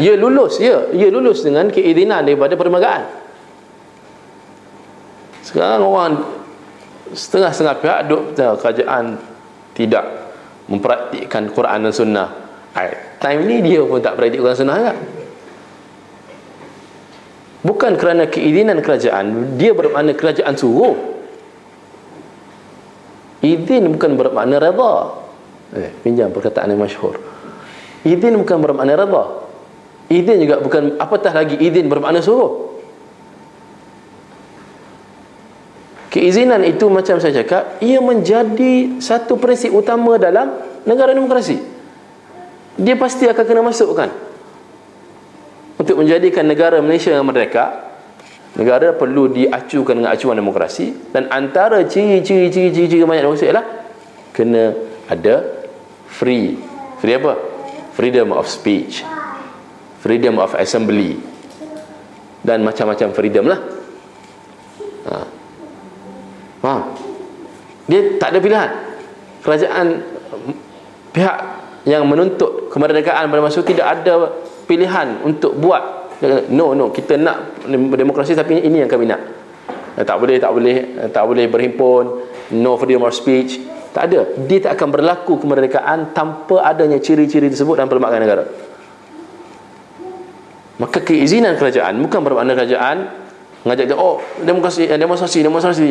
Ia lulus dengan keizinan daripada perlembagaan. Sekarang orang setengah-setengah pihak duk kerajaan tidak mempraktikkan Quran dan Sunnah. Time ni dia pun tak praktik Quran Sunnah kan? Bukan kerana keizinan kerajaan, dia bermakna kerajaan suruh. Izin bukan bermakna redha. Pinjam perkataan yang masyhur. Izin bukan bermakna redha. Izin juga bukan, apatah lagi izin bermakna suruh. Keizinan itu macam saya cakap, ia menjadi satu prinsip utama dalam negara demokrasi. Dia pasti akan kena masukkan untuk menjadikan negara Malaysia yang merdeka. Negara perlu diacukan dengan acuan demokrasi, dan antara ciri-ciri banyak demokrasi ialah kena ada free apa? Freedom of speech, freedom of assembly, dan macam-macam freedom lah. Faham? Dia tak ada pilihan. Kerajaan, pihak yang menuntut kemerdekaan pada masa itu tidak ada pilihan untuk buat no, kita nak demokrasi tapi ini yang kami nak. Tak boleh berhimpun, no freedom of speech. Tak ada. Dia tak akan berlaku kemerdekaan tanpa adanya ciri-ciri tersebut dalam perlembagaan negara. Maka keizinan kerajaan bukan bermakna kerajaan mengajak dia, demonstrasi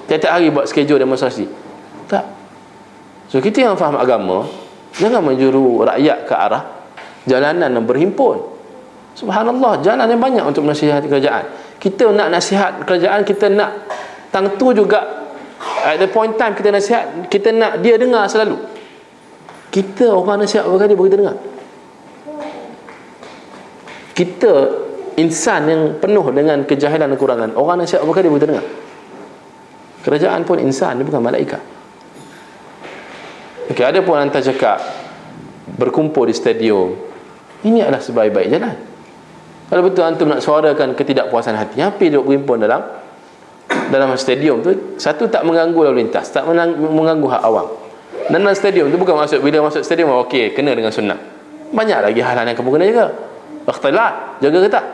tiap-tiap hari buat schedule demonstrasi. Tak. So kita yang faham agama, jangan menjuru rakyat ke arah jalanan yang berhimpun. Subhanallah, jalan yang banyak untuk menasihati kerajaan. Kita nak nasihat kerajaan, kita nak tangtu juga. At the point time kita nasihat, kita nak dia dengar selalu. Kita orang nasihat berapa kali kita dengar? Kita insan yang penuh dengan kejahilan dan kekurangan, orang nasihat berapa kali kita dengar? Kerajaan pun insan, dia bukan malaikat. Okey, ada pun hantar cakap berkumpul di stadium. Ini adalah sebaik-baik jalan. Kalau betul antum nak suarakan ketidakpuasan hati, apa duduk berhimpun dalam stadium tu? Satu, tak mengganggu lalu lintas, tak mengganggu hak awam. Dan dalam stadium tu bukan maksud bila masuk stadium okey, kena dengan sunnah. Banyak lagi hal yang kamu kena jaga. Ikhtilat, jaga ke tak?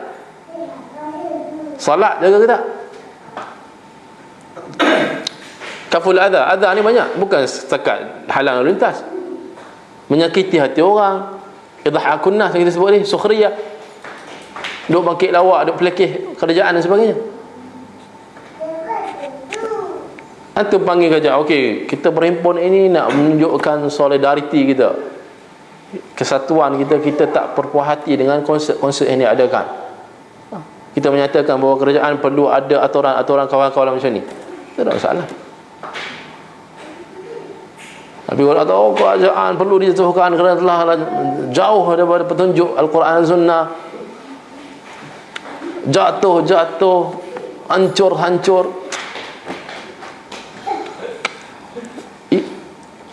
Salat, jaga ke tak? Kaful adha ni banyak, bukan setakat halang lalu lintas, menyakiti hati orang, idha'akun nas yang kita sebut ni, sukhriyah, duk bangkit lawak, duk pelekeh kerajaan dan sebagainya. Antum panggil kerajaan, okey, kita berhimpun ini nak menunjukkan solidariti kita, kesatuan kita tak berpuas hati dengan konsert yang diadakan. Kita menyatakan bahawa kerajaan perlu ada aturan-aturan kawan-kawan macam ni. Tak ada masalah. Tapi kalau tahu kerajaan perlu dijatuhkan kerana telah jauh daripada petunjuk Al-Quran dan Sunnah, jatuh, hancur.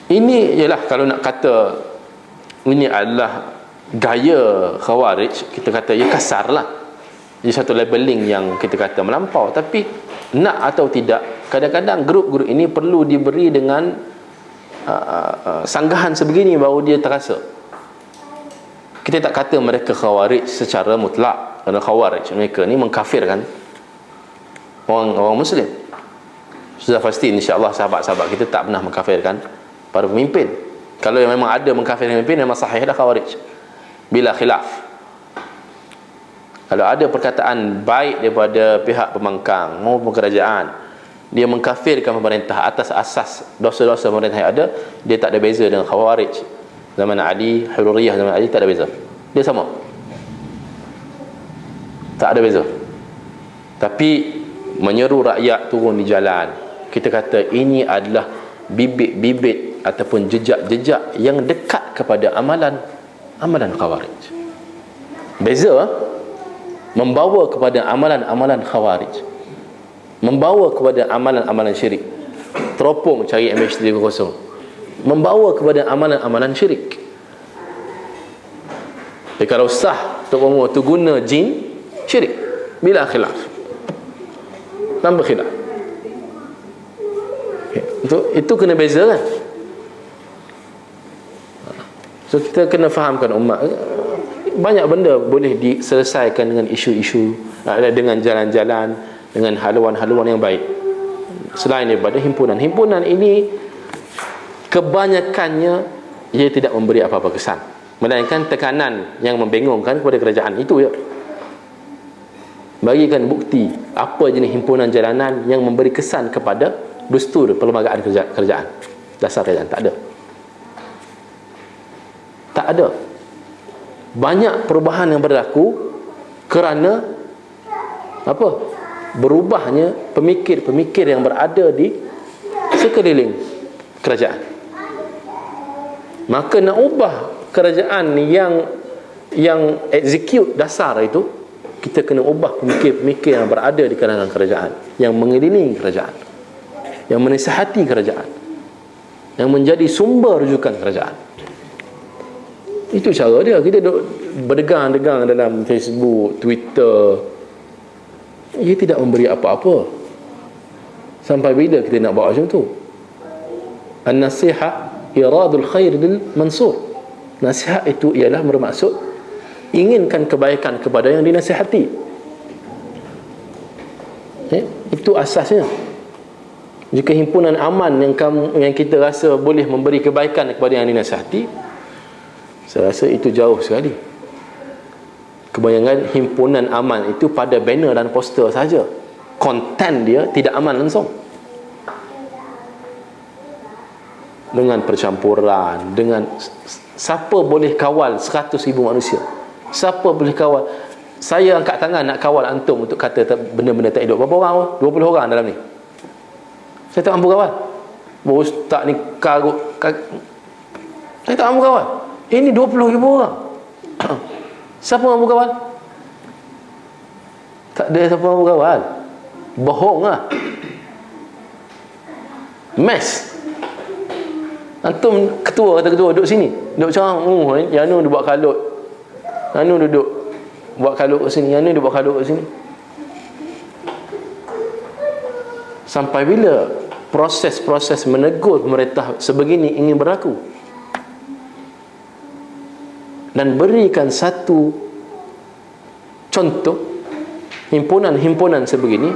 Ini ialah kalau nak kata ini adalah gaya Khawarij, kita kata ia kasar lah. Ia satu labeling yang kita kata melampau. Tapi nak atau tidak, kadang-kadang grup-grup ini perlu diberi dengan sanggahan sebegini baru dia terasa. Kita tak kata mereka Khawarij secara mutlak, kerana Khawarij mereka ni mengkafirkan orang Muslim. Sudah pasti insya-Allah sahabat-sahabat kita tak pernah mengkafirkan para pemimpin. Kalau yang memang ada mengkafirkan pemimpin, memang sahih dah Khawarij bila khilaf. Kalau ada perkataan baik daripada pihak pembangkang maupun kerajaan, dia mengkafirkan pemerintah atas asas dosa-dosa pemerintah yang ada, dia tak ada beza dengan Khawarij zaman Ali, Hururiyah zaman Ali, tak ada beza. Dia sama, tak ada beza. Tapi menyeru rakyat turun di jalan, kita kata ini adalah bibit-bibit ataupun jejak-jejak yang dekat kepada amalan Khawarij. Beza membawa kepada amalan-amalan Khawarij, membawa kepada amalan-amalan syirik. Teropong cari MH300, membawa kepada amalan-amalan syirik. Jadi kalau sah teropong tu guna jin, syirik bila khilaf, tanpa khilaf. Itu kena beza kan. So kita kena fahamkan umat, banyak benda boleh diselesaikan dengan isu-isu, dengan jalan-jalan, dengan haluan-haluan yang baik. Selain daripada himpunan ini, kebanyakannya ia tidak memberi apa-apa kesan, melainkan tekanan yang membingungkan kepada kerajaan. Itu ya. Bagikan bukti apa jenis himpunan jalanan yang memberi kesan kepada dustur perlembagaan kerajaan. Dasar kerajaan tak ada. Tak ada. Banyak perubahan yang berlaku kerana apa? Berubahnya pemikir-pemikir yang berada di sekeliling kerajaan. Maka nak ubah kerajaan yang execute dasar itu, kita kena ubah pemikir-pemikir yang berada di kalangan kerajaan, yang mengelilingi kerajaan, yang menasihati kerajaan, yang menjadi sumber rujukan kerajaan. Itu cara dia. Kita duk berdegang-degang dalam Facebook, Twitter, ia tidak memberi apa-apa. Sampai bila kita nak buat macam tu? An-nasiha iradul khair lil mansur. Nasihat itu ialah bermaksud inginkan kebaikan kepada yang dinasihati. Itu asasnya. Jika himpunan aman yang kita rasa boleh memberi kebaikan kepada yang dinasihati, saya rasa itu jauh sekali. Kebanyakan himpunan aman itu pada banner dan poster saja. Konten dia tidak aman langsung. Dengan percampuran, dengan siapa boleh kawal 100,000 manusia? Siapa boleh kawal? Saya angkat tangan nak kawal antum untuk kata benda-benda tak hidup. Berapa orang? 20 orang dalam ni. Saya tak mampu kawal. Ustaz ni karut. Saya tak mampu kawal. Ini 20,000 orang. Siapa mampu kawal? Tak ada siapa mampu kawal. Bohong lah. Mes. Antum ketua, kata ketua, duduk sini, duduk macam yang ni buat kalut, yang ni duduk buat kalut kat sini, yang ni duduk buat kalut kat sini. Sampai bila proses-proses menegur pemerintah sebegini ingin berlaku? Dan berikan satu contoh, himpunan-himpunan sebegini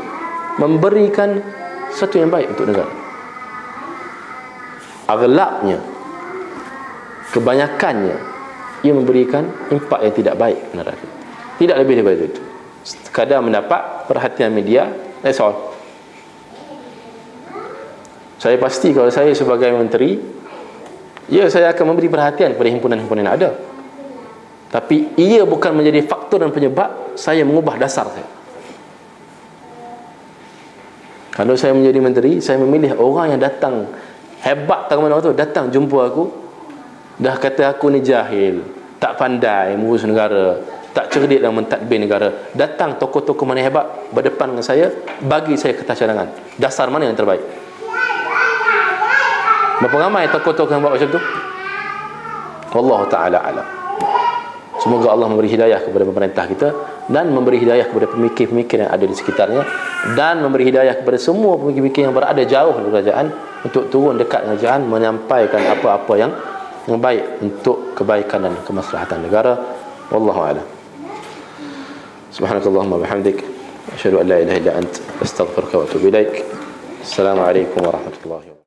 memberikan sesuatu yang baik untuk negara. Aghlabnya, kebanyakannya, ia memberikan impak yang tidak baik kepada rakyat. Tidak lebih daripada itu. Sekadar mendapat perhatian media, that's all. Saya pasti kalau saya sebagai menteri, ya, saya akan memberi perhatian kepada himpunan-himpunan yang ada. Tapi ia bukan menjadi faktor dan penyebab saya mengubah dasar saya. Kalau saya menjadi menteri, saya memilih orang yang datang hebat tak mana tu, datang jumpa aku, dah kata aku ni jahil, tak pandai mengurus negara, tak cerdik dalam mentadbir negara. Datang tokoh-tokoh mana hebat berdepan dengan saya, bagi saya kertas cadangan. Dasar mana yang terbaik? Berapa ramai tokoh-tokoh yang buat macam tu? Wallahu ta'ala alam. Semoga Allah memberi hidayah kepada pemerintah kita, dan memberi hidayah kepada pemikir-pemikir yang ada di sekitarnya, dan memberi hidayah kepada semua pemikir-pemikir yang berada jauh dari kerajaan untuk turun dekat kerajaan, menyampaikan apa-apa yang baik untuk kebaikan dan kemaslahatan negara. Wallahu a'lam. Subhanakallahumma bihamdik, asyhadu an la ilaha illa ant, astaghfiruka wa atubu ilaik. Assalamualaikum warahmatullahi wabarakatuh.